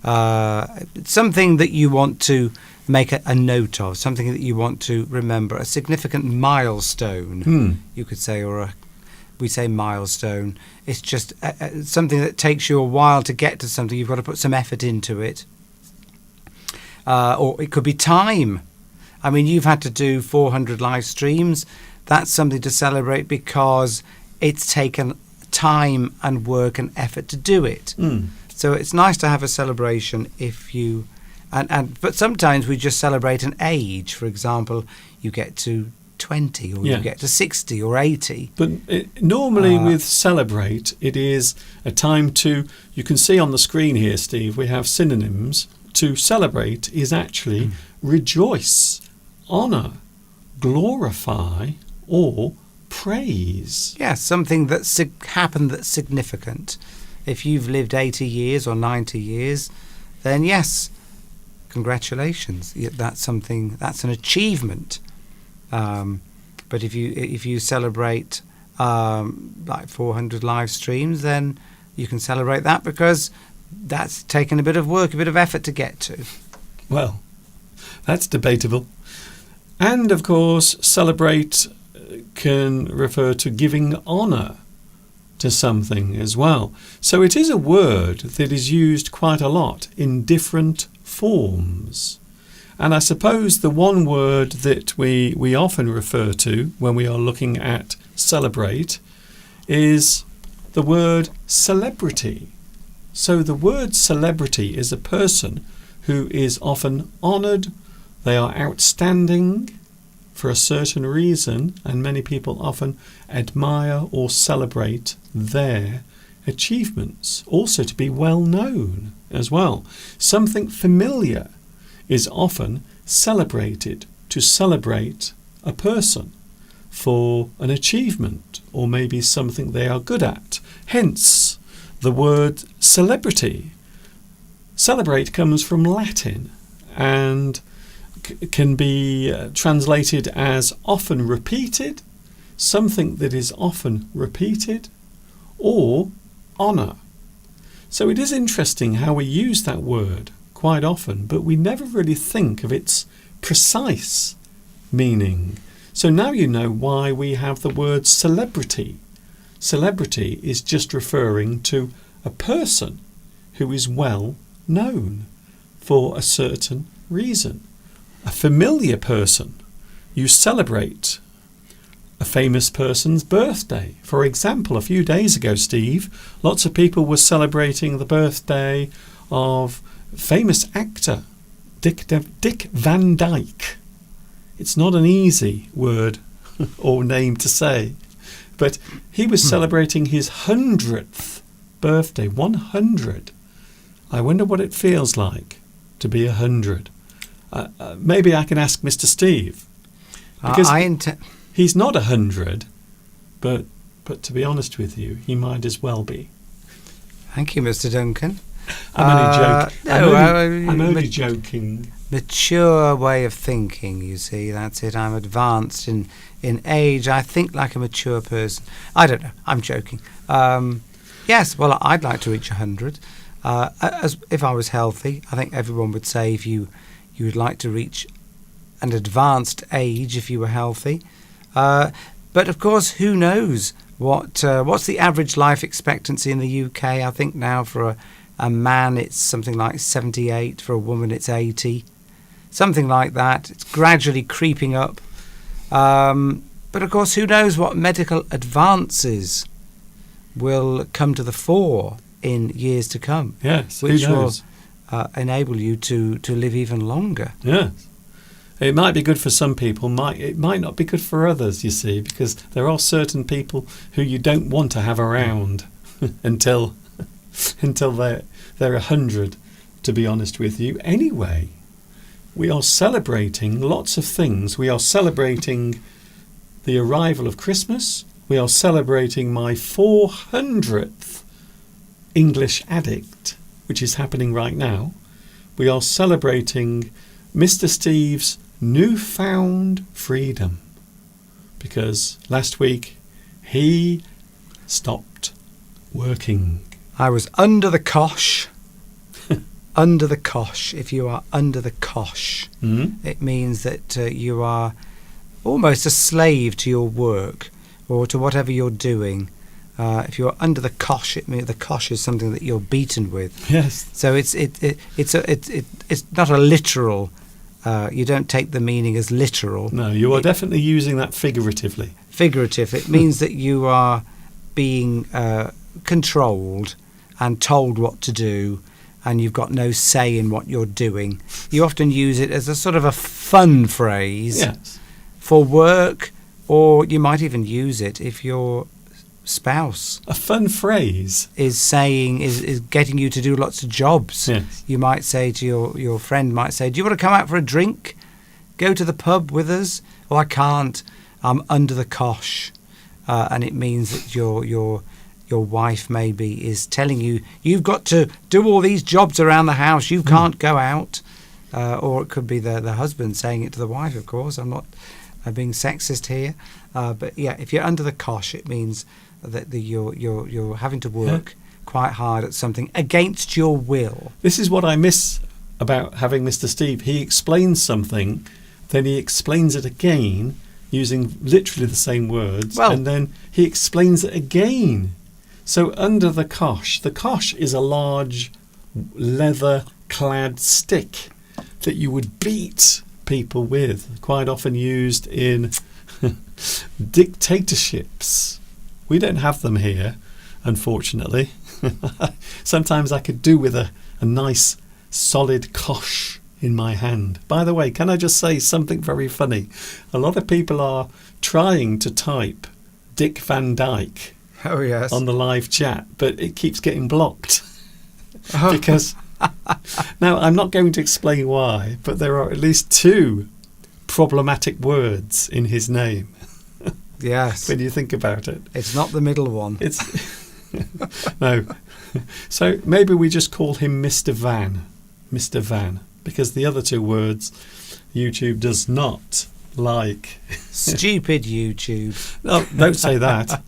Speaker 4: Something that you want to make a note of, something that you want to remember, a significant milestone, you could say, we say milestone. It's just something that takes you a while to get to something. You've got to put some effort into it. Or it could be time. I mean, you've had to do 400 live streams. That's something to celebrate because it's taken time and work and effort to do it. So it's nice to have a celebration if you... But sometimes we just celebrate an age. For example, you get to 20 or you get to 60 or 80.
Speaker 2: But normally with celebrate, it is a time to... You can see on the screen here, Steve, we have synonyms. To celebrate is actually rejoice, honour, glorify, or praise.
Speaker 4: Yeah, something that's happened that's significant. If you've lived 80 years or 90 years, then yes, congratulations. That's an achievement. But if you celebrate like 400 live streams, then you can celebrate that because that's taken a bit of work, a bit of effort to get to.
Speaker 2: Well, that's debatable. And of course, celebrate can refer to giving honour to something as well. So it is a word that is used quite a lot in different forms. And I suppose the one word that we often refer to when we are looking at celebrate is the word celebrity. So the word celebrity is a person who is often honoured. They are outstanding for a certain reason, and many people often admire or celebrate their achievements. Also to be well known as well. Something familiar is often celebrated to celebrate a person for an achievement or maybe something they are good at. Hence the word celebrity. Celebrate comes from Latin and can be translated as often repeated, something that is often repeated, or honour. So it is interesting how we use that word quite often, but we never really think of its precise meaning. So now you know why we have the word celebrity. Celebrity is just referring to a person who is well known for a certain reason. A familiar person. You celebrate a famous person's birthday. For example, a few days ago, Steve, lots of people were celebrating the birthday of famous actor Dick Van Dyke. It's not an easy word or name to say, but he was celebrating his 100th birthday. 100. I wonder what it feels like to be 100. Maybe I can ask Mr. Steve. Because he's not 100, but to be honest with you, he might as well be.
Speaker 4: Thank you, Mr. Duncan.
Speaker 2: I'm only joking. I'm only
Speaker 4: ma-
Speaker 2: joking.
Speaker 4: Mature way of thinking, you see, that's it. I'm advanced in age. I think like a mature person. I don't know. I'm joking. Yes, well, I'd like to reach 100. As if I was healthy, I think everyone would say if you would like to reach an advanced age if you were healthy. But of course, who knows what's the average life expectancy in the UK? I think now for a man it's something like 78, for a woman it's 80, something like that. It's gradually creeping up. But of course, who knows what medical advances will come to the fore in years to come.
Speaker 2: Yes,
Speaker 4: which
Speaker 2: who knows?
Speaker 4: Will enable you to live even longer.
Speaker 2: Yes. It might be good for some people, it might not be good for others, you see, because there are certain people who you don't want to have around until they're 100, to be honest with you. Anyway, we are celebrating lots of things. We are celebrating the arrival of Christmas. We are celebrating my 400th English Addict, which is happening right now. We are celebrating Mr. Steve's newfound freedom, because last week he stopped working.
Speaker 4: I was under the cosh. Under the cosh. If you are under the cosh, it means that you are almost a slave to your work or to whatever you're doing. If you're under the cosh, it means the cosh is something that you're beaten with.
Speaker 2: Yes.
Speaker 4: So it's not a literal. You don't take the meaning as literal.
Speaker 2: No, you are definitely using that figuratively.
Speaker 4: Figurative. It means that you are being controlled and told what to do, and you've got no say in what you're doing. You often use it as a sort of a fun phrase.
Speaker 2: Yes.
Speaker 4: For work, or you might even use it if your spouse
Speaker 2: A fun phrase.
Speaker 4: is getting you to do lots of jobs.
Speaker 2: Yes.
Speaker 4: You might say to your friend, might say, do you want to come out for a drink? Go to the pub with us? Oh, I can't. I'm under the cosh. And it means that your wife maybe is telling you, you've got to do all these jobs around the house. You can't go out. Or it could be the husband saying it to the wife, of course. I'm not being sexist here. But yeah, if you're under the cosh, it means that you're having to work quite hard at something against your will.
Speaker 2: This is what I miss about having Mr. Steve. He explains something, then he explains it again using literally the same words, and then he explains it again. So under the cosh is a large leather-clad stick that you would beat people with, quite often used in dictatorships. We don't have them here, unfortunately. Sometimes I could do with a nice solid cosh in my hand. By the way, can I just say something very funny? A lot of people are trying to type Dick Van Dyke on the live chat, but it keeps getting blocked. Because now I'm not going to explain why, but there are at least 2 problematic words in his name.
Speaker 4: Yes.
Speaker 2: When you think about it.
Speaker 4: It's not the middle one.
Speaker 2: It's no. So maybe we just call him Mr. Van. Mr. Van. Because the other 2 words YouTube does not like.
Speaker 4: Stupid YouTube.
Speaker 2: No, don't say that.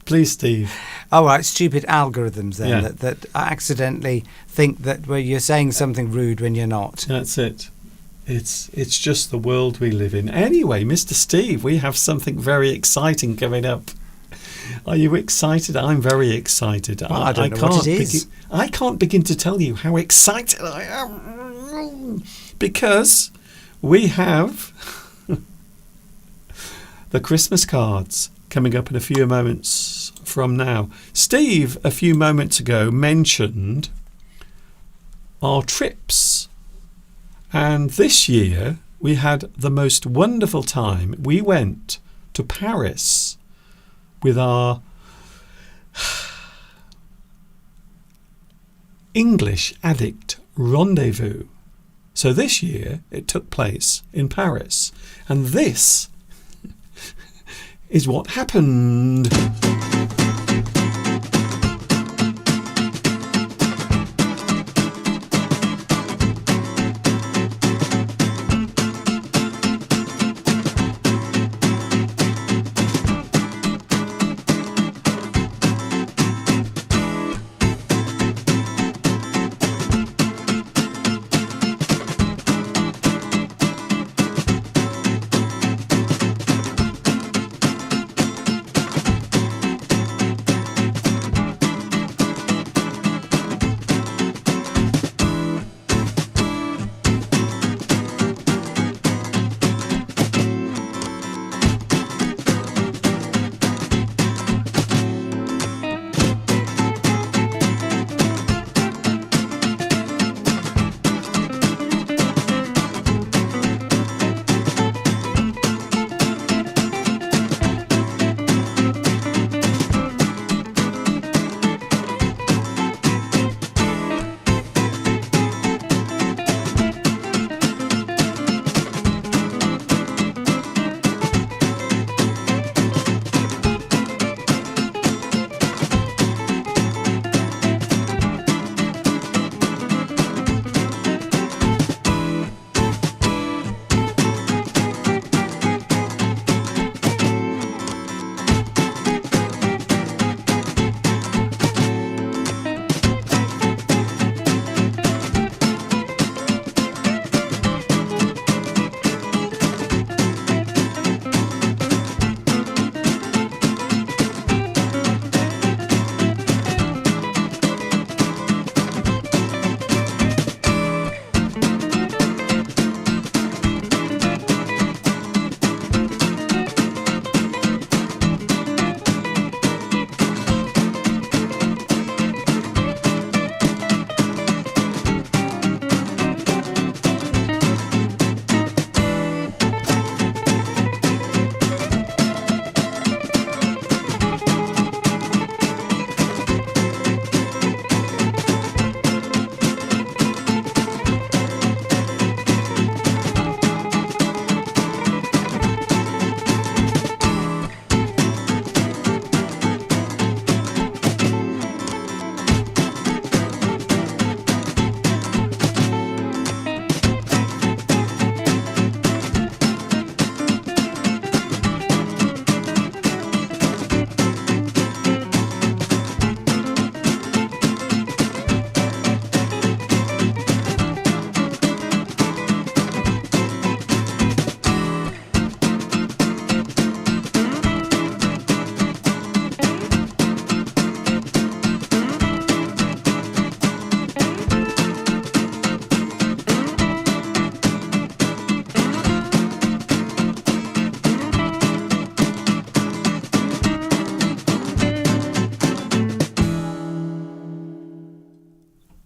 Speaker 2: Please, Steve.
Speaker 4: Oh, right, stupid algorithms then
Speaker 2: Yeah.
Speaker 4: that accidentally think that you're saying something rude when you're not.
Speaker 2: That's it. It's just the world we live in. Anyway, Mr. Steve, we have something very exciting coming up. Are you excited? I'm very excited.
Speaker 4: Well, I don't know what it is.
Speaker 2: I can't begin to tell you how excited I am, because we have the Christmas cards coming up in a few moments from now. Steve, a few moments ago, mentioned our trips. And this year we had the most wonderful time. We went to Paris with our English Addict Rendezvous. So this year it took place in Paris. And this is what happened.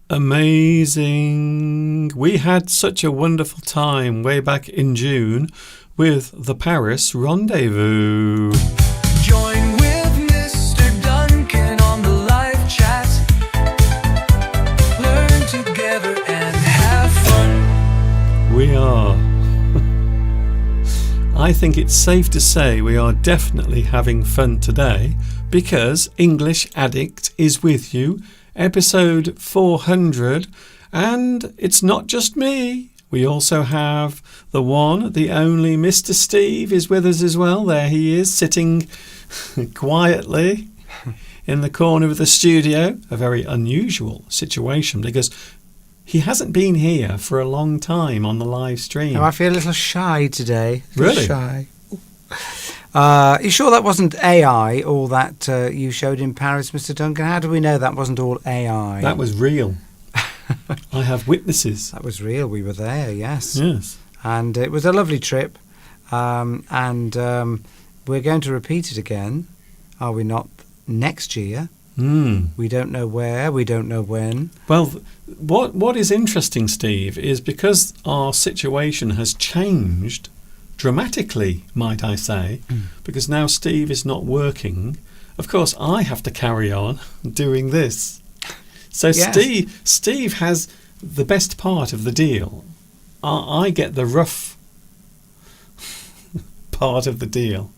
Speaker 2: Amazing. We had such a wonderful time way back in June with the Paris Rendezvous.
Speaker 3: Join with Mr. Duncan on the live chat. Learn together and have fun.
Speaker 2: We are. I think it's safe to say we are definitely having fun today because English Addict is with you, episode 400, and it's not just me. We also have the one, the only Mr. Steve is with us as well. There he is, sitting quietly in the corner of the studio. A very unusual situation because he hasn't been here for a long time on the live stream.
Speaker 4: Oh, I feel a little shy today.
Speaker 2: Really?
Speaker 4: Shy. You sure that wasn't AI, all that you showed in Paris, Mr. Duncan? How do we know that wasn't all AI?
Speaker 2: That was real. I have witnesses.
Speaker 4: That was real. We were there, yes.
Speaker 2: Yes.
Speaker 4: And it was a lovely trip. And we're going to repeat it again, are we not, next year? We don't know where, we don't know when.
Speaker 2: Well, what is interesting, Steve, is because our situation has changed dramatically, might I say, because now Steve is not working. Of course, I have to carry on doing this. So
Speaker 4: Yes.
Speaker 2: Steve has the best part of the deal I get the rough part of the deal,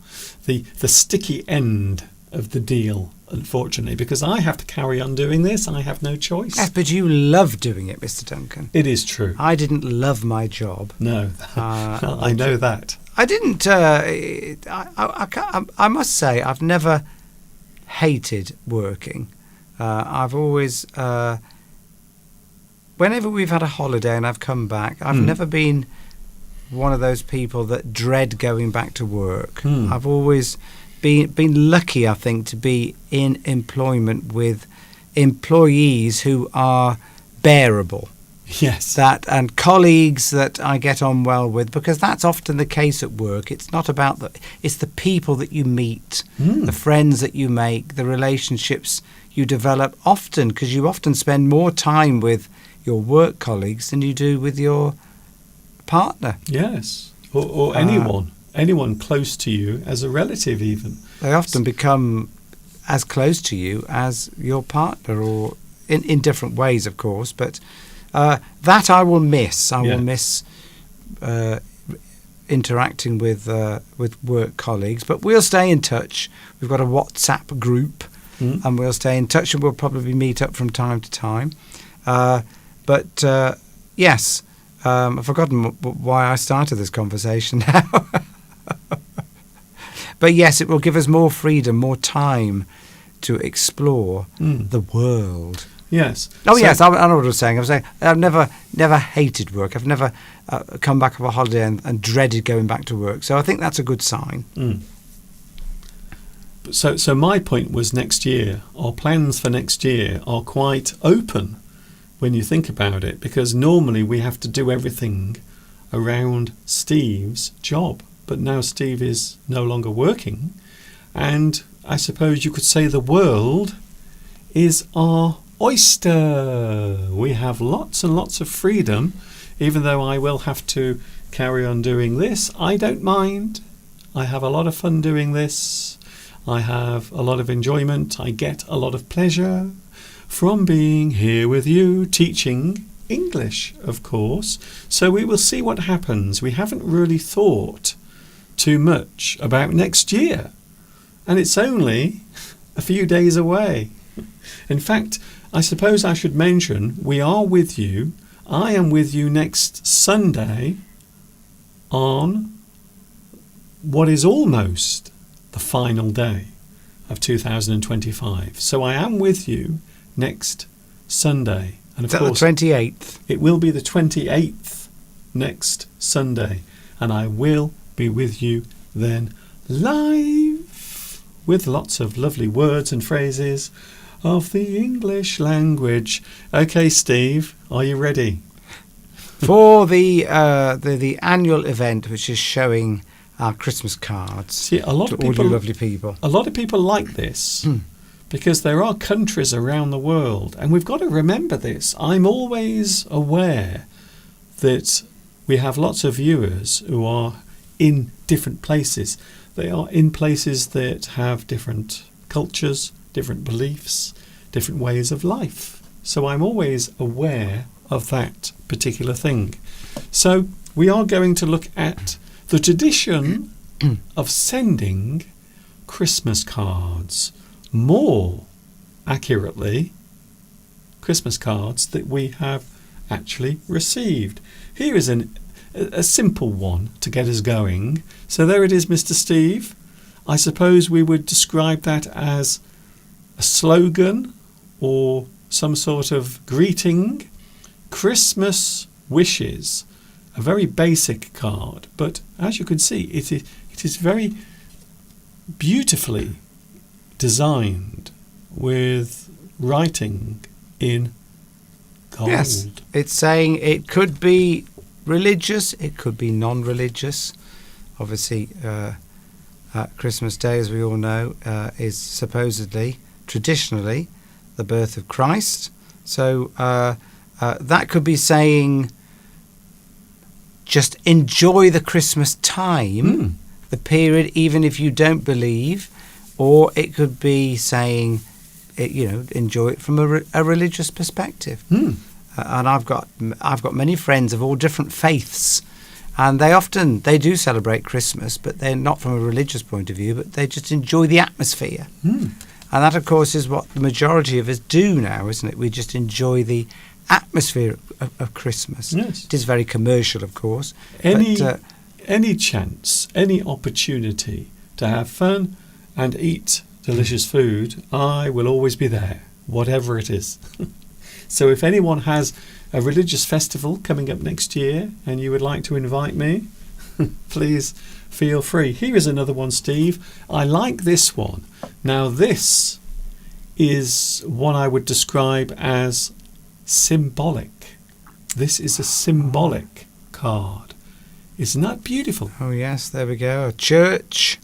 Speaker 2: the sticky end of the deal, unfortunately, because I have to carry on doing this. I have no choice.
Speaker 4: Yes, but you love doing it, Mr. Duncan.
Speaker 2: It is true.
Speaker 4: I didn't love my job.
Speaker 2: No, I know that.
Speaker 4: I didn't. I must say, I've never hated working. I've always, whenever we've had a holiday and I've come back, I've never been one of those people that dread going back to work. I've always been lucky, I think, to be in employment with employees who are bearable.
Speaker 2: Yes.
Speaker 4: And colleagues that I get on well with, because that's often the case at work. It's not about it's the people that you meet, the friends that you make, the relationships you develop often, because you often spend more time with your work colleagues than you do with your partner.
Speaker 2: Yes. Or anyone close to you as a relative even.
Speaker 4: They often become as close to you as your partner, or in different ways, of course, but that I will miss. I will miss interacting with work colleagues, but we'll stay in touch. We've got a WhatsApp group, and we'll stay in touch, and we'll probably meet up from time to time. But yes, I've forgotten why I started this conversation now. But yes, it will give us more freedom, more time to explore the world.
Speaker 2: Yes.
Speaker 4: Oh, yes, I know what I was saying. I was saying I've never hated work. I've never come back of a holiday and dreaded going back to work. So I think that's a good sign.
Speaker 2: So my point was next year. Our plans for next year are quite open when you think about it, because normally we have to do everything around Steve's job. But now Steve is no longer working, and I suppose you could say the world is our oyster. We have lots and lots of freedom, even though I will have to carry on doing this. I don't mind. I have a lot of fun doing this. I have a lot of enjoyment. I get a lot of pleasure from being here with you, teaching English, of course. So we will see what happens. We haven't really thought too much about next year, and it's only a few days away. In fact, I suppose I should mention we are with you. I am with you next Sunday on what is almost the final day of 2025. So I am with you next Sunday, and of course
Speaker 4: the 28th.
Speaker 2: It will be the 28th next Sunday, and I will be with you then live with lots of lovely words and phrases of the English language. Okay, Steve, are you ready?
Speaker 4: For the annual event, which is showing our Christmas cards.
Speaker 2: See, a lot
Speaker 4: to
Speaker 2: of
Speaker 4: all
Speaker 2: people,
Speaker 4: you lovely people.
Speaker 2: A lot of people like this because there are countries around the world, and we've got to remember this. I'm always aware that we have lots of viewers who are in different places. They are in places that have different cultures, different beliefs, different ways of life. So I'm always aware of that particular thing. So we are going to look at the tradition of sending Christmas cards. More accurately, Christmas cards that we have actually received. Here is a simple one to get us going. So there it is, Mr. Steve. I suppose we would describe that as a slogan or some sort of greeting. Christmas wishes. A very basic card, but as you can see, it is very beautifully designed with writing in gold.
Speaker 4: Yes, it's saying it could be religious, it could be non-religious. Obviously, Christmas Day, as we all know, is supposedly, traditionally, the birth of Christ. So that could be saying, just enjoy the Christmas time, the period, even if you don't believe. Or it could be saying, enjoy it from a religious perspective. and I've got many friends of all different faiths, and they do celebrate Christmas, but they're not from a religious point of view, but they just enjoy the atmosphere.
Speaker 2: Mm.
Speaker 4: And that, of course, is what the majority of us do now, isn't it? We just enjoy the atmosphere of Christmas.
Speaker 2: Yes.
Speaker 4: It is very commercial, of course.
Speaker 2: Any chance, any opportunity to have fun and eat delicious food, I will always be there, whatever it is. So if anyone has a religious festival coming up next year and you would like to invite me, please feel free. Here is another one, Steve. I like this one. Now this is one I would describe as symbolic. This is a symbolic card. Isn't that beautiful?
Speaker 4: Oh, yes, there we go. A church,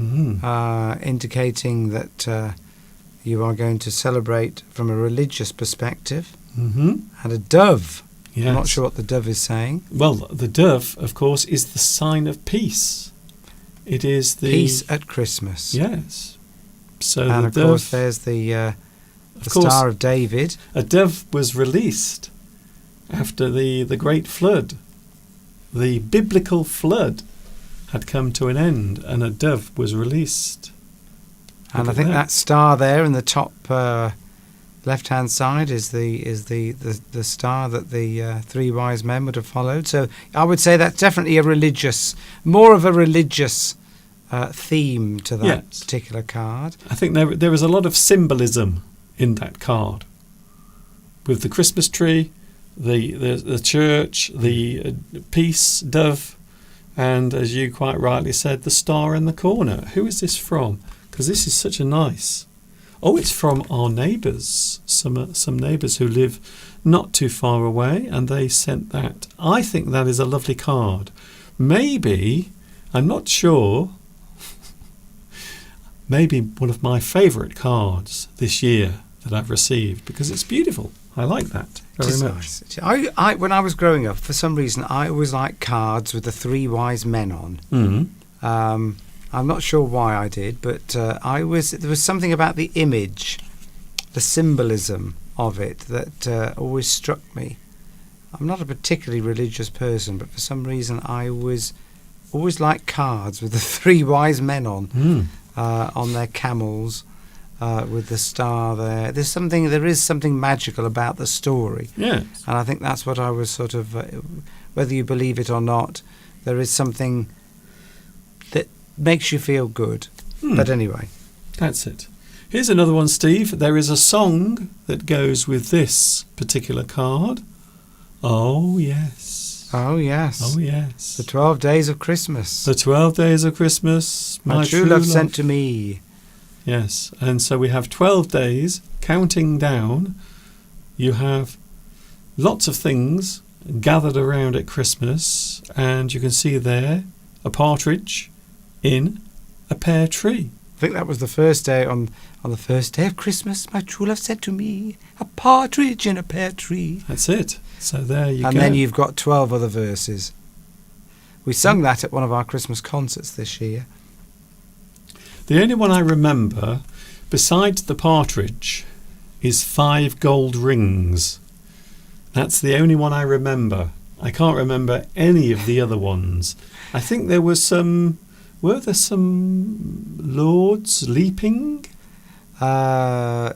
Speaker 2: Mm.
Speaker 4: indicating that you are going to celebrate from a religious perspective.
Speaker 2: Mm-hmm.
Speaker 4: And a dove.
Speaker 2: Yes.
Speaker 4: I'm not sure what the dove is saying.
Speaker 2: Well, the dove, of course, is the sign of peace. It is the
Speaker 4: Peace at Christmas.
Speaker 2: Yes. So
Speaker 4: And
Speaker 2: the
Speaker 4: of
Speaker 2: dove,
Speaker 4: course, there's the
Speaker 2: course.
Speaker 4: Star of David.
Speaker 2: a dove was released after the great flood. The biblical flood had come to an end, and a dove was released.
Speaker 4: And
Speaker 2: Look
Speaker 4: I
Speaker 2: at
Speaker 4: think that star there in the top left-hand side is the star that the three wise men would have followed. So I would say that's definitely more of a religious theme to that
Speaker 2: Yes.
Speaker 4: particular card.
Speaker 2: I think there is a lot of symbolism in that card, with the Christmas tree, the church, the peace dove, and as you quite rightly said, the star in the corner. Who is this from? Because this is such a nice. Oh, it's from our neighbours. Some neighbours who live not too far away, and they sent that. I think that is a lovely card. Maybe, I'm not sure. Maybe one of my favourite cards this year that I've received, because it's beautiful. I like that very
Speaker 4: It is
Speaker 2: much.
Speaker 4: nice. I when I was growing up, for some reason, I always liked cards with the three wise men on.
Speaker 2: Mm.
Speaker 4: I'm not sure why I did, but there was something about the image, the symbolism of it that always struck me. I'm not a particularly religious person, but for some reason I always liked cards with the three wise men on their camels, with the star there. There is something magical about the story.
Speaker 2: Yes.
Speaker 4: And I think that's what I was sort of, whether you believe it or not, there is something that makes you feel good. But anyway.
Speaker 2: That's it. Here's another one, Steve. There is a song that goes with this particular card. Oh, yes.
Speaker 4: Oh, yes.
Speaker 2: Oh, yes.
Speaker 4: The 12 days of Christmas.
Speaker 2: The 12 days of Christmas.
Speaker 4: My true love sent to me.
Speaker 2: Yes. And so we have 12 days counting down. You have lots of things gathered around at Christmas. And you can see there a partridge in a pear tree.
Speaker 4: I think that was the first day, on the first day of Christmas, my true love said to me, a partridge in a pear tree.
Speaker 2: That's it. So there you go.
Speaker 4: And then you've got 12 other verses. We sung that at one of our Christmas concerts this year.
Speaker 2: The only one I remember, besides the partridge, is 5 gold rings. That's the only one I remember. I can't remember any of the other ones. I think there was were there some lords leaping? I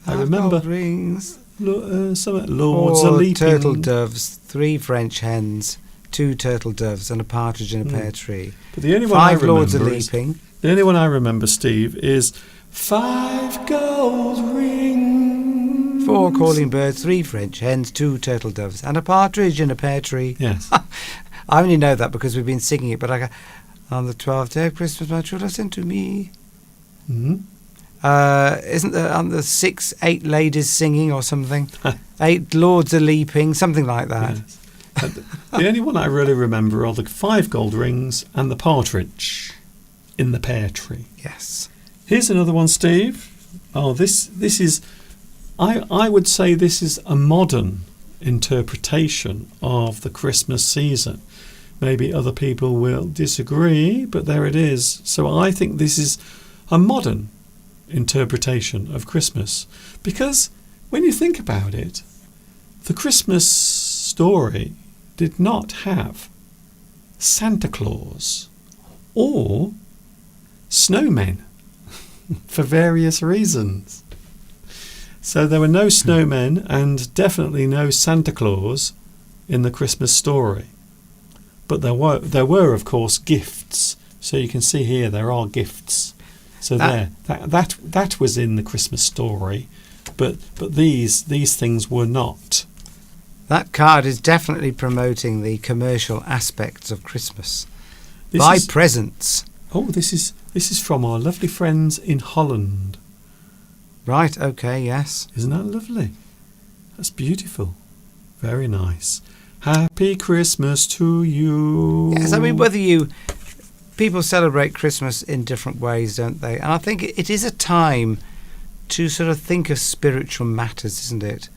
Speaker 2: remember
Speaker 4: Rings,
Speaker 2: some lords are
Speaker 4: 4
Speaker 2: leaping.
Speaker 4: turtle doves, 3 French hens, 2 turtle doves, and a partridge in a pear tree.
Speaker 2: But the only one I
Speaker 4: 5 lords are
Speaker 2: remember is-
Speaker 4: leaping.
Speaker 2: The only one I remember, Steve, is 5 gold rings.
Speaker 4: 4 calling birds, 3 French hens, 2 turtle doves, and a partridge in a pear tree.
Speaker 2: Yes.
Speaker 4: I only know that because we've been singing it, but on the 12th day of Christmas, my true love sent to me.
Speaker 2: Hmm.
Speaker 4: Isn't there on the 8 ladies singing or something? 8 lords are leaping, something like that.
Speaker 2: Yes. But the only one I really remember are the 5 gold rings and the partridge in the pear tree.
Speaker 4: Yes.
Speaker 2: Here's another one, Steve. Oh, this is, I would say this is a modern interpretation of the Christmas season. Maybe other people will disagree, but there it is. So I think this is a modern interpretation of Christmas, because when you think about it, the Christmas story did not have Santa Claus or snowmen for various reasons. So there were no snowmen and definitely no Santa Claus in the Christmas story. But there were of course gifts. So you can see here there are gifts. So that was in the Christmas story, but these things were not.
Speaker 4: That card is definitely promoting the commercial aspects of Christmas.
Speaker 2: This
Speaker 4: Buy
Speaker 2: is-
Speaker 4: presents.
Speaker 2: Oh, this is from our lovely friends in Holland.
Speaker 4: Right, okay, yes.
Speaker 2: Isn't that lovely? That's beautiful. Very nice. Happy Christmas to you.
Speaker 4: Yes, I mean, people celebrate Christmas in different ways, don't they? And I think it is a time to sort of think of spiritual matters, isn't it?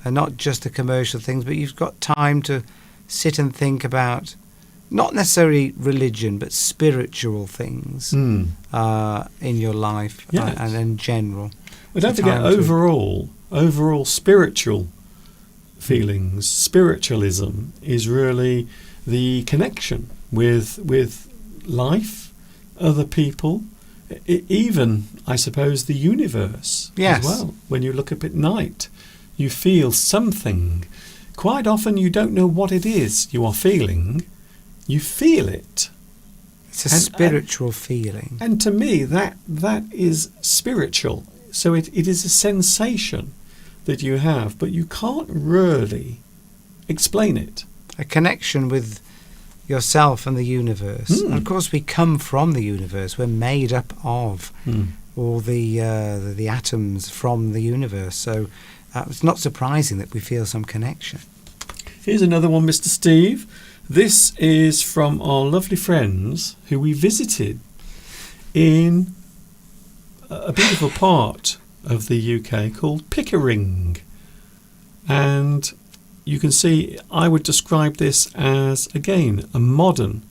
Speaker 4: And not just the commercial things, but you've got time to sit and think about not necessarily religion, but spiritual things
Speaker 2: Hmm.
Speaker 4: in your life
Speaker 2: Yes.
Speaker 4: and in general.
Speaker 2: But don't forget,
Speaker 4: time to-
Speaker 2: overall spiritual feelings, spiritualism is really the connection with life, other people, even, I suppose, the universe
Speaker 4: Yes.
Speaker 2: as well. When you look up at night, you feel something. Quite often you don't know what it is you are feeling. You feel it.
Speaker 4: It's a
Speaker 2: And-
Speaker 4: spiritual feeling.
Speaker 2: And to me, that is spiritual. So it is a sensation that you have, but you can't really explain it.
Speaker 4: A connection with yourself and the universe.
Speaker 2: Mm.
Speaker 4: And of course, we come from the universe. We're made up of all the atoms from the universe. So it's not surprising that we feel some connection.
Speaker 2: Here's another one, Mr. Steve. This is from our lovely friends who we visited in a beautiful part of the UK called Pickering. And you can see I would describe this as, again, a modern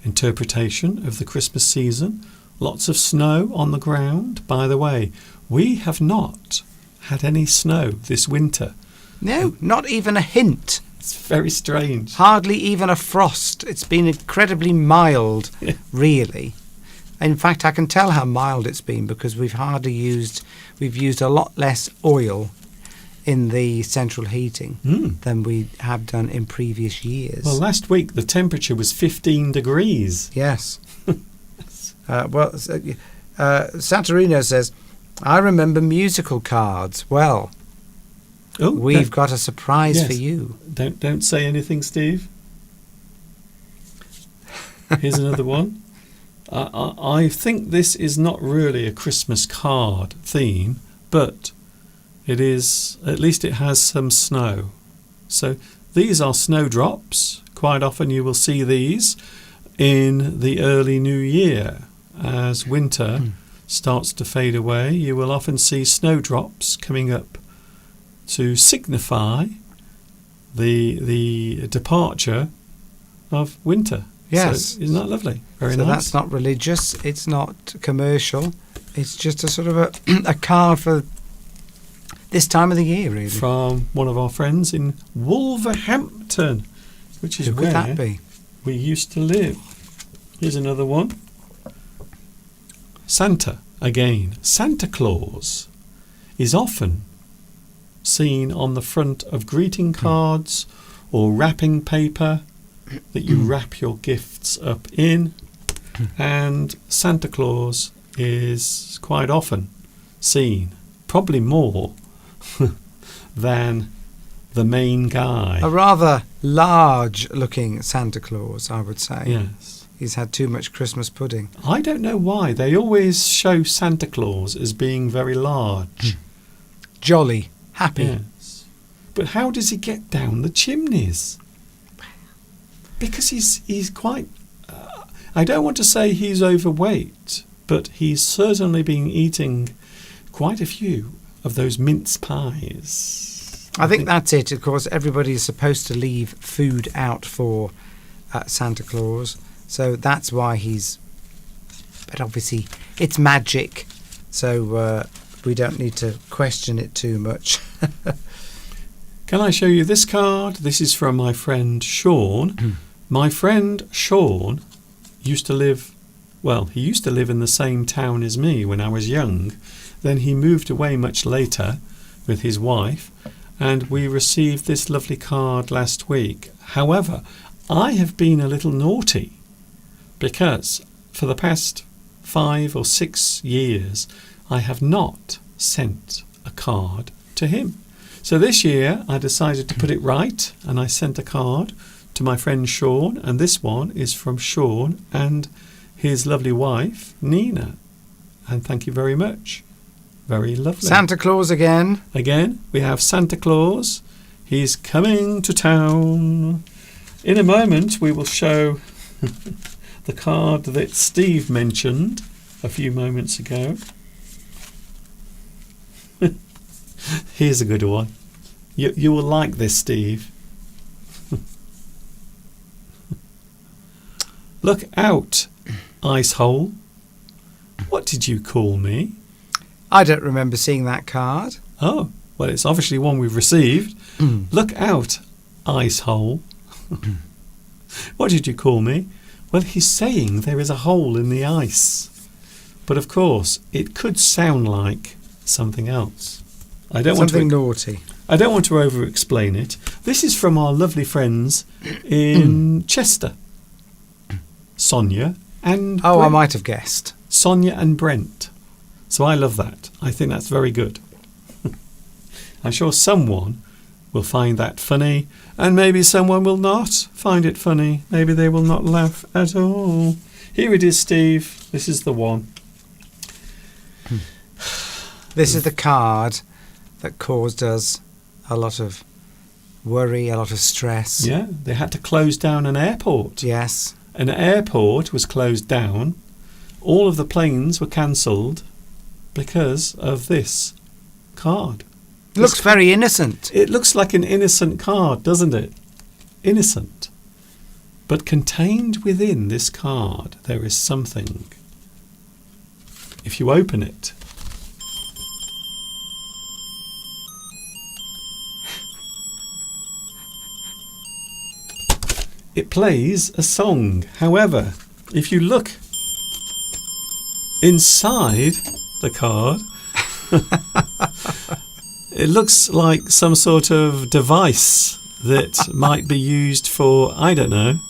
Speaker 2: interpretation of the Christmas season. Lots of snow on the ground. By the way, we have not had any snow this winter.
Speaker 4: No, not even a hint.
Speaker 2: It's very strange.
Speaker 4: Hardly even a frost. It's been incredibly mild, really. In fact, I can tell how mild it's been because we've used a lot less oil in the central heating than we have done in previous years.
Speaker 2: Well, last week the temperature was 15 degrees.
Speaker 4: Yes. Santorino says, I remember musical cards. Well,
Speaker 2: Oh,
Speaker 4: we've got a surprise
Speaker 2: yes.
Speaker 4: for you.
Speaker 2: Don't say anything, Steve. Here's another one. I think this is not really a Christmas card theme, but it is. At least it has some snow. So these are snowdrops. Quite often you will see these in the early new year as winter starts to fade away. You will often see snowdrops coming up to signify the departure of winter.
Speaker 4: Yes.
Speaker 2: So, isn't that lovely? Very
Speaker 4: So
Speaker 2: nice.
Speaker 4: that's not religious. It's not commercial. It's just a sort of a card for this time of the year, really.
Speaker 2: From one of our friends in Wolverhampton, which is
Speaker 4: Who
Speaker 2: where
Speaker 4: could that be?
Speaker 2: we used to live. Here's another one. Santa, again. Santa Claus is often seen on the front of greeting cards or wrapping paper that you wrap your gifts up in. And Santa Claus is quite often seen, probably more than the main guy.
Speaker 4: A rather large-looking Santa Claus, I would say.
Speaker 2: Yes.
Speaker 4: He's had too much Christmas pudding.
Speaker 2: I don't know why. They always show Santa Claus as being very large.
Speaker 4: Jolly, happy.
Speaker 2: Yes. But how does he get down the chimneys? Because he's quite... I don't want to say he's overweight, but he's certainly been eating quite a few of those mince pies.
Speaker 4: I think that's it. Of course, everybody is supposed to leave food out for Santa Claus. So that's why he's... But obviously, it's magic. So we don't need to question it too much.
Speaker 2: Can I show you this card? This is from my friend Sean. My friend Sean used to live, well, he used to live in the same town as me when I was young. Then he moved away much later with his wife, and we received this lovely card last week. However, I have been a little naughty because for the past 5 or 6 years I have not sent a card to him. So this year I decided to put it right, and I sent a card to my friend Sean, and this one is from Sean and his lovely wife Nina. And thank you very much. Very lovely.
Speaker 4: Santa Claus again.
Speaker 2: Again, we have Santa Claus. He's coming to town. In a moment, we will show the card that Steve mentioned a few moments ago. Here's a good one. You will like this, Steve. Look out, ice hole. What did you call me?
Speaker 4: I don't remember seeing that card.
Speaker 2: Oh, well, it's obviously one we've received. Look out, ice hole. What did you call me? Well, he's saying there is a hole in the ice. But of course, it could sound like something else. I don't
Speaker 4: Something
Speaker 2: want to.
Speaker 4: naughty.
Speaker 2: I don't want to over-explain it. This is from our lovely friends in Chester, Sonia and
Speaker 4: Oh, I
Speaker 2: Brent.
Speaker 4: might have guessed.
Speaker 2: Sonia and Brent. So I love that. I think that's very good. I'm sure someone will find that funny, and maybe someone will not find it funny. Maybe they will not laugh at all. Here it is, Steve. This is the one.
Speaker 4: This is the card that caused us a lot of worry, a lot of stress.
Speaker 2: Yeah, they had to close down an airport.
Speaker 4: Yes.
Speaker 2: An airport was closed down. All of the planes were cancelled because of this card.
Speaker 4: Looks very innocent.
Speaker 2: It looks like an innocent card, doesn't it? Innocent. But contained within this card, there is something. If you open it, it plays a song. However, if you look inside the card, it looks like some sort of device that might be used for, I don't know,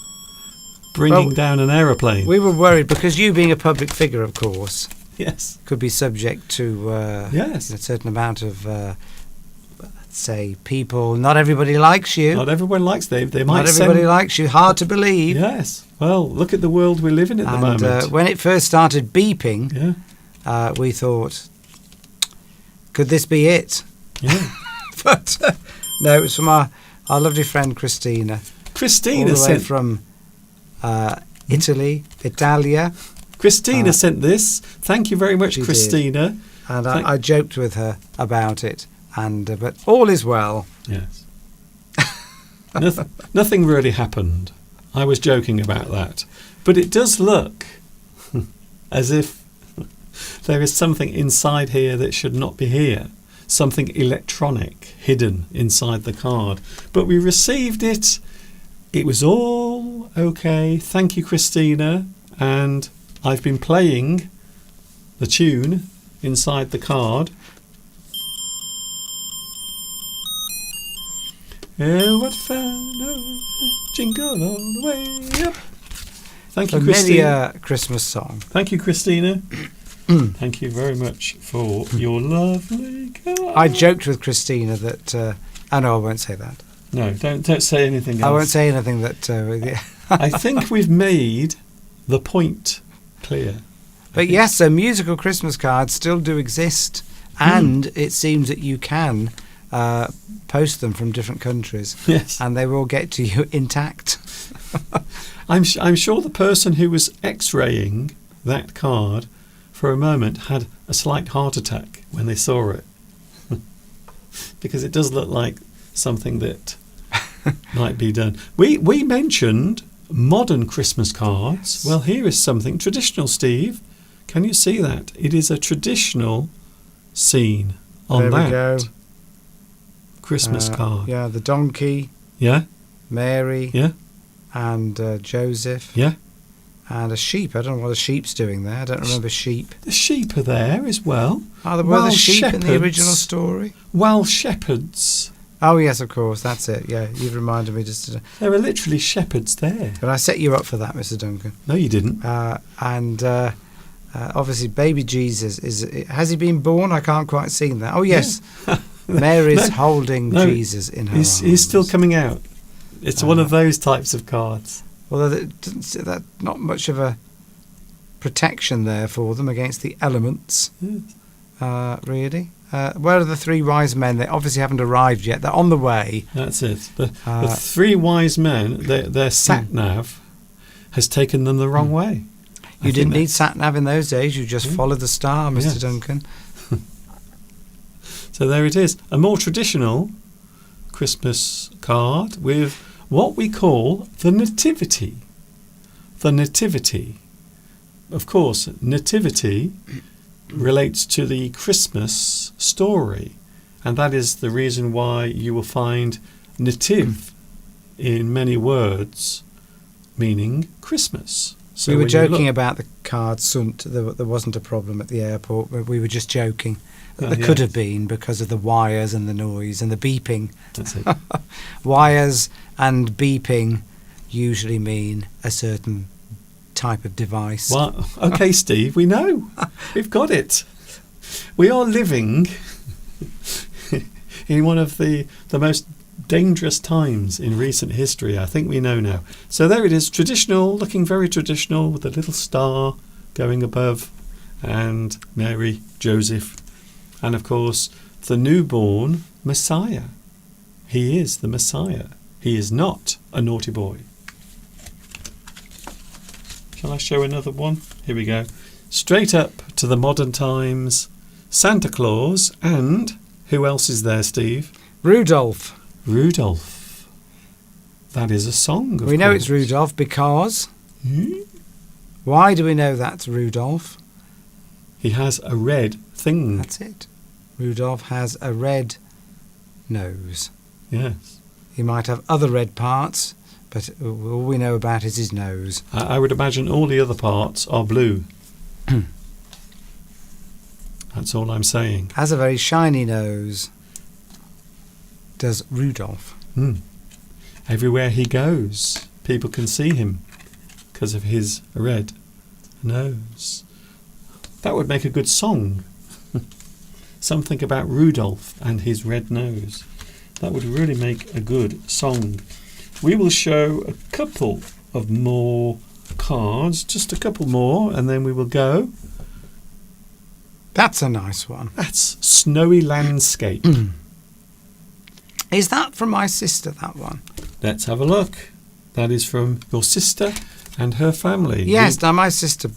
Speaker 2: bringing
Speaker 4: Well,
Speaker 2: down an aeroplane.
Speaker 4: We were worried because you, being a public figure, of course,
Speaker 2: Yes.
Speaker 4: could be subject to
Speaker 2: Yes.
Speaker 4: a certain amount of, say, people. Not everybody likes you.
Speaker 2: Not everyone likes them. They might
Speaker 4: Not everybody
Speaker 2: send...
Speaker 4: likes you. Hard to believe.
Speaker 2: Yes. Well, look at the world we live in at the
Speaker 4: And
Speaker 2: moment.
Speaker 4: when it first started beeping,
Speaker 2: Yeah.
Speaker 4: we thought, could this be it?
Speaker 2: Yeah.
Speaker 4: But no, it was from our lovely friend Christina. All
Speaker 2: Christina
Speaker 4: the way
Speaker 2: sent...
Speaker 4: from Italy, Italia.
Speaker 2: Christina sent this. Thank you very much,
Speaker 4: She did.
Speaker 2: Christina.
Speaker 4: And
Speaker 2: Thank-
Speaker 4: I joked with her about it. And but all is well.
Speaker 2: Yes. Nothing really happened. I was joking about that. But it does look as if there is something inside here that should not be here. Something electronic hidden inside the card. But we received it. It was all okay. Thank you, Christina. And I've been playing the tune inside the card. Oh, what fun, oh, jingle all the way up. Thank you, Christina.
Speaker 4: Familiar Christmas song.
Speaker 2: Thank you, Christina. Thank you very much for your lovely card.
Speaker 4: I joked with Christina that... oh, no, I won't say that.
Speaker 2: No, don't say anything else.
Speaker 4: I won't say anything that...
Speaker 2: I think we've made the point clear.
Speaker 4: But yes, so musical Christmas cards still do exist. And it seems that you can post them from different countries.
Speaker 2: Yes.
Speaker 4: And they will get to you intact.
Speaker 2: I'm sure the person who was x-raying that card for a moment had a slight heart attack when they saw it. Because it does look like something that might be done. We mentioned modern Christmas cards. Well, here is something traditional, Steve. Can you see that? It is a traditional scene on
Speaker 4: There
Speaker 2: that
Speaker 4: we go.
Speaker 2: Christmas card.
Speaker 4: Yeah, the donkey,
Speaker 2: Yeah,
Speaker 4: Mary,
Speaker 2: yeah,
Speaker 4: and Joseph,
Speaker 2: yeah.
Speaker 4: and a sheep. I don't know what a sheep's doing there. I don't remember sheep.
Speaker 2: The sheep are there as well.
Speaker 4: Oh, there were the
Speaker 2: Wild
Speaker 4: sheep in the
Speaker 2: shepherds.
Speaker 4: original story.
Speaker 2: Wild shepherds.
Speaker 4: Oh yes, of course, that's it. Yeah, you've reminded me just.
Speaker 2: There are literally shepherds there.
Speaker 4: But I set you up for that, Mr. Duncan.
Speaker 2: No, you didn't.
Speaker 4: And obviously, baby Jesus has he been born? I can't quite see that. Oh yes, Mary's
Speaker 2: No,
Speaker 4: holding
Speaker 2: no,
Speaker 4: Jesus in her arms.
Speaker 2: He's still coming out. It's one of those types of cards.
Speaker 4: Well, that not much of a protection there for them against the elements,
Speaker 2: Yes.
Speaker 4: really. Where are the three wise men? They obviously haven't arrived yet. They're on the way.
Speaker 2: That's it. The three wise men, their sat-nav has taken them the wrong way. I
Speaker 4: You
Speaker 2: think
Speaker 4: didn't
Speaker 2: that-
Speaker 4: need sat-nav in those days. You just followed the star, Mr.
Speaker 2: Yes.
Speaker 4: Duncan.
Speaker 2: So there it is. A more traditional Christmas card with what we call the Nativity. The Nativity. Of course, Nativity relates to the Christmas story, and that is the reason why you will find native in many words meaning Christmas. So
Speaker 4: we were
Speaker 2: when you
Speaker 4: joking
Speaker 2: look-
Speaker 4: about the card sunt. There wasn't a problem at the airport. We were just joking.
Speaker 2: Oh,
Speaker 4: There could
Speaker 2: yes.
Speaker 4: have been because of the wires and the noise and the beeping.
Speaker 2: That's it.
Speaker 4: Wires and beeping usually mean a certain type of device.
Speaker 2: Well, okay, Steve, we know. We've got it. We are living in one of the most dangerous times in recent history. I think we know now. So there it is, traditional, looking very traditional, with a little star going above, and Mary, Joseph, and of course the newborn Messiah. He is the Messiah. He is not a naughty boy. Shall I show another one? Here we go. Straight up to the modern times, Santa Claus, and who else is there, Steve?
Speaker 4: Rudolph.
Speaker 2: Rudolph. That is a song, of
Speaker 4: We know
Speaker 2: course.
Speaker 4: it's Rudolph because...
Speaker 2: Hmm?
Speaker 4: Why do we know that's Rudolph?
Speaker 2: He has a red thing.
Speaker 4: That's it. Rudolph has a red nose.
Speaker 2: Yes.
Speaker 4: He might have other red parts, but all we know about is his nose.
Speaker 2: I would imagine all the other parts are blue. That's all I'm saying.
Speaker 4: Has a very shiny nose. Does Rudolph.
Speaker 2: Hmm. Everywhere he goes, people can see him because of his red nose. That would make a good song. Something about Rudolph and his red nose. That would really make a good song. We will show a couple of more cards, just a couple more, and then we will go.
Speaker 4: That's a nice one.
Speaker 2: That's Snowy Landscape.
Speaker 4: Is that from my sister, that one?
Speaker 2: Let's have a look. That is from your sister and her family.
Speaker 4: Yes, now my sister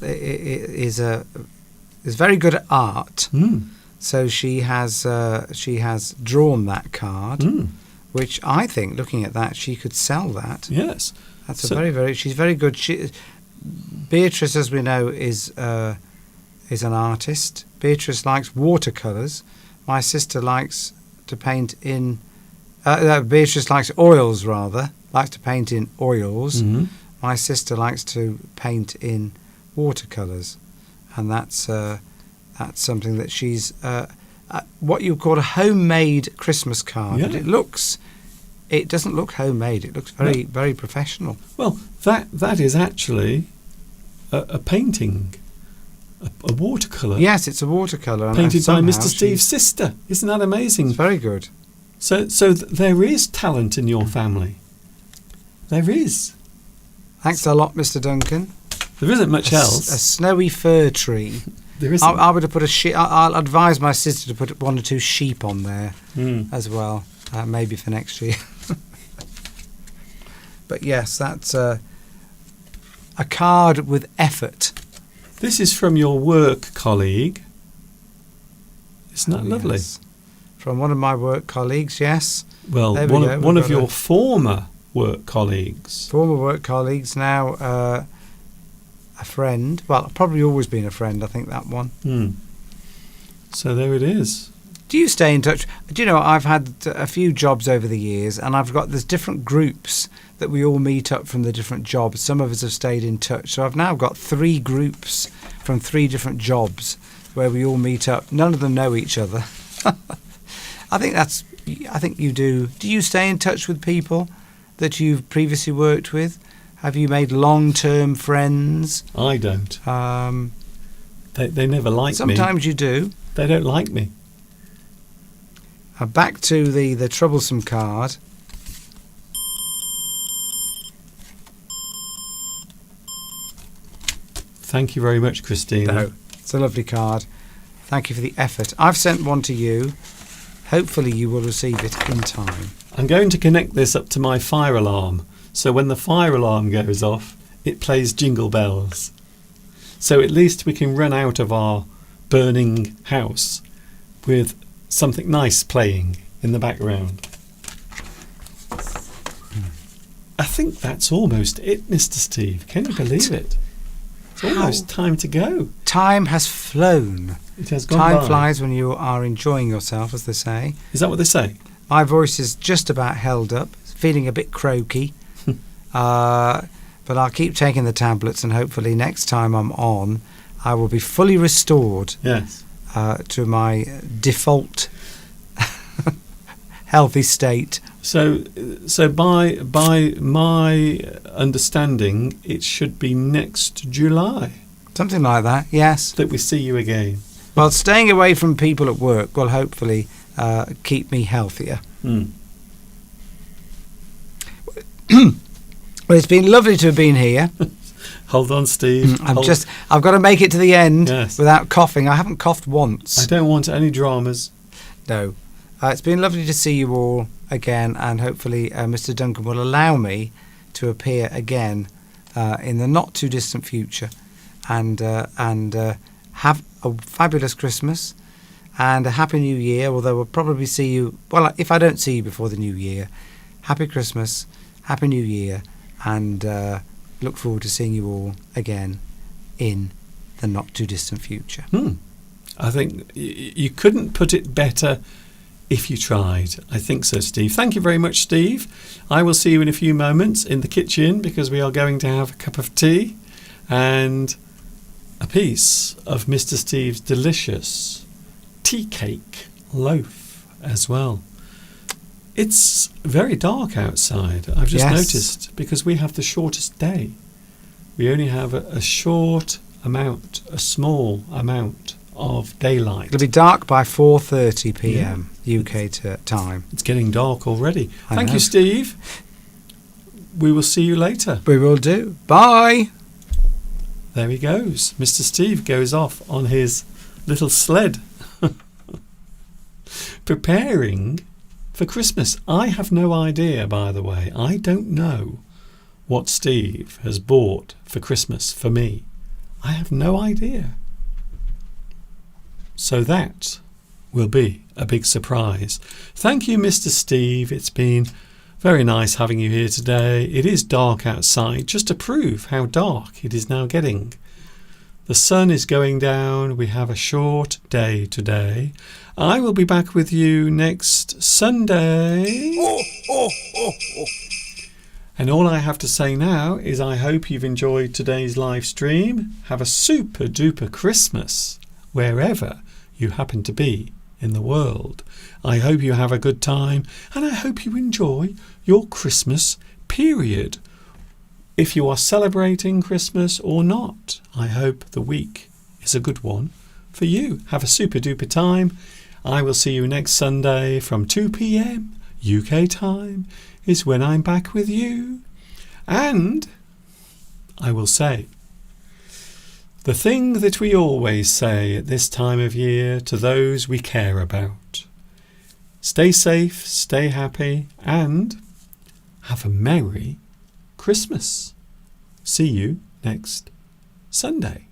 Speaker 4: is very good at art. So she has drawn that card, which I think, looking at that, she could sell that.
Speaker 2: Yes.
Speaker 4: That's
Speaker 2: So-
Speaker 4: she's very good. Beatrice, as we know, is an artist. Beatrice likes watercolours. My sister likes to paint in... Beatrice likes oils, rather. Likes to paint in oils.
Speaker 2: Mhm.
Speaker 4: My sister likes to paint in watercolours. And that's something that she's... what you call a homemade Christmas card. But
Speaker 2: Yeah.
Speaker 4: it doesn't look homemade. It looks very, very professional.
Speaker 2: Well, that is actually a painting, a watercolour.
Speaker 4: Yes, it's a watercolour. and
Speaker 2: Painted by
Speaker 4: somehow
Speaker 2: Mr. Steve's sister. Isn't that amazing?
Speaker 4: It's very good.
Speaker 2: So there is talent in your family. There is.
Speaker 4: Thanks a lot, Mr. Duncan.
Speaker 2: There isn't much
Speaker 4: A
Speaker 2: else.
Speaker 4: snowy fir tree.
Speaker 2: There isn't.
Speaker 4: I would have put I'll advise my sister to put one or two sheep on there as well, maybe for next year. But yes, that's a card with effort.
Speaker 2: This is from your work colleague. Isn't that
Speaker 4: Oh,
Speaker 2: lovely?
Speaker 4: yes. From one of my work colleagues, yes.
Speaker 2: Well,
Speaker 4: There we
Speaker 2: one
Speaker 4: go,
Speaker 2: of,
Speaker 4: we've
Speaker 2: one of
Speaker 4: got
Speaker 2: your
Speaker 4: a-
Speaker 2: former work colleagues.
Speaker 4: Former work colleagues, now a friend. Well, probably always been a friend, I think, that one.
Speaker 2: So there it is.
Speaker 4: Do you stay in touch? Do you know, I've had a few jobs over the years, and there's different groups that we all meet up from the different jobs. Some of us have stayed in touch. So I've now got 3 groups from 3 different jobs where we all meet up. None of them know each other. I think you do. Do you stay in touch with people that you've previously worked with? Have you made long-term friends?
Speaker 2: I don't. They never like me.
Speaker 4: Sometimes you do.
Speaker 2: They don't like me.
Speaker 4: Back to the troublesome card.
Speaker 2: Thank you very much, Christina.
Speaker 4: No, it's a lovely card. Thank you for the effort. I've sent one to you. Hopefully you will receive it in time.
Speaker 2: I'm going to connect this up to my fire alarm. So when the fire alarm goes off, it plays jingle bells. So at least we can run out of our burning house with something nice playing in the background. I think that's almost it, Mr. Steve. Can you believe it? It's almost time to go.
Speaker 4: Time has flown.
Speaker 2: It has gone
Speaker 4: Time
Speaker 2: by.
Speaker 4: flies when you are enjoying yourself, as they say.
Speaker 2: Is that what they say?
Speaker 4: My voice is just about held up, feeling a bit croaky. But I'll keep taking the tablets, and hopefully next time I'm on, I will be fully restored
Speaker 2: Yes.
Speaker 4: to my default healthy state.
Speaker 2: So by my understanding, it should be next July
Speaker 4: Something like that, yes.
Speaker 2: that we see you again.
Speaker 4: Well, staying away from people at work will hopefully keep me healthier.
Speaker 2: Hmm.
Speaker 4: Well, it's been lovely to have been here.
Speaker 2: Hold on, Steve.
Speaker 4: I've got to make it to the end
Speaker 2: Yes.
Speaker 4: without coughing. I haven't coughed once.
Speaker 2: I don't want any dramas.
Speaker 4: No. It's been lovely to see you all again, and hopefully Mr. Duncan will allow me to appear again in the not too distant future, and have a fabulous Christmas and a happy New Year. Although we'll probably see you, well, if I don't see you before the New Year, happy Christmas, happy New Year, and look forward to seeing you all again in the not too distant future.
Speaker 2: I think you couldn't put it better if you tried. I think so, Steve. Thank you very much, Steve. I will see you in a few moments in the kitchen because we are going to have a cup of tea and a piece of Mr. Steve's delicious tea cake loaf as well. It's very dark outside, I've just
Speaker 4: Yes.
Speaker 2: noticed, because we have the shortest day. We only have a small amount of daylight.
Speaker 4: It'll be dark by 4:30 p.m. UK time.
Speaker 2: It's getting dark already.
Speaker 4: I
Speaker 2: Thank
Speaker 4: know.
Speaker 2: you, Steve. We will see you later.
Speaker 4: We will do. Bye.
Speaker 2: There he goes. Mr. Steve goes off on his little sled. Preparing for Christmas. I have no idea, by the way. I don't know what Steve has bought for Christmas for me. I have no idea. So that will be a big surprise. Thank you, Mr. Steve. It's been very nice having you here today. It is dark outside, just to prove how dark it is now getting. The sun is going down. We have a short day today. I will be back with you next Sunday. And all I have to say now is I hope you've enjoyed today's live stream. Have a super duper Christmas wherever you happen to be in the world. I hope you have a good time, and I hope you enjoy your Christmas period. If you are celebrating Christmas or not, I hope the week is a good one for you. Have a super duper time. I will see you next Sunday from 2 p.m. UK time is when I'm back with you. And I will say the thing that we always say at this time of year to those we care about. Stay safe, stay happy, and have a Merry Christmas. See you next Sunday.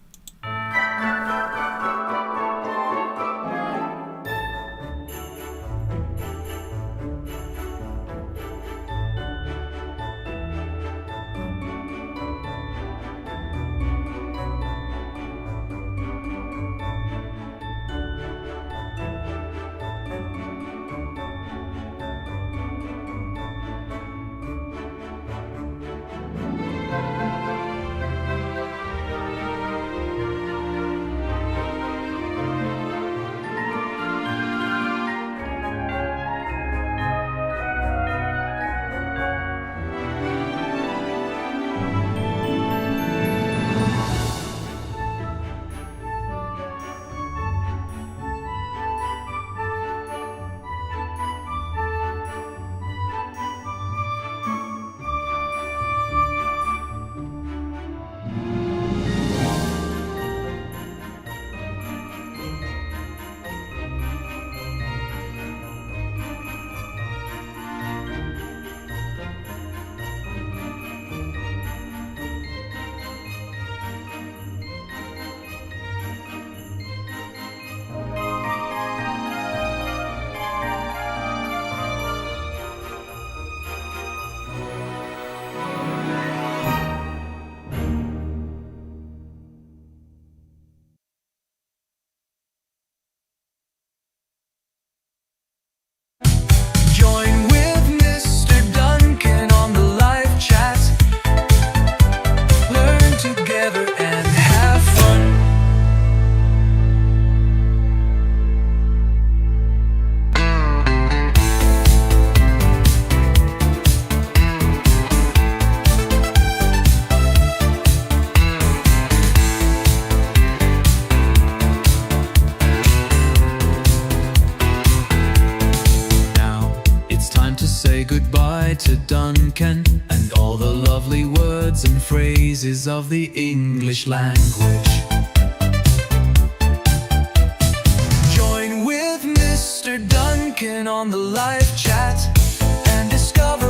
Speaker 3: writer Duncan and all the lovely words and phrases of the English language. Join with Mr. Duncan on the live chat and discover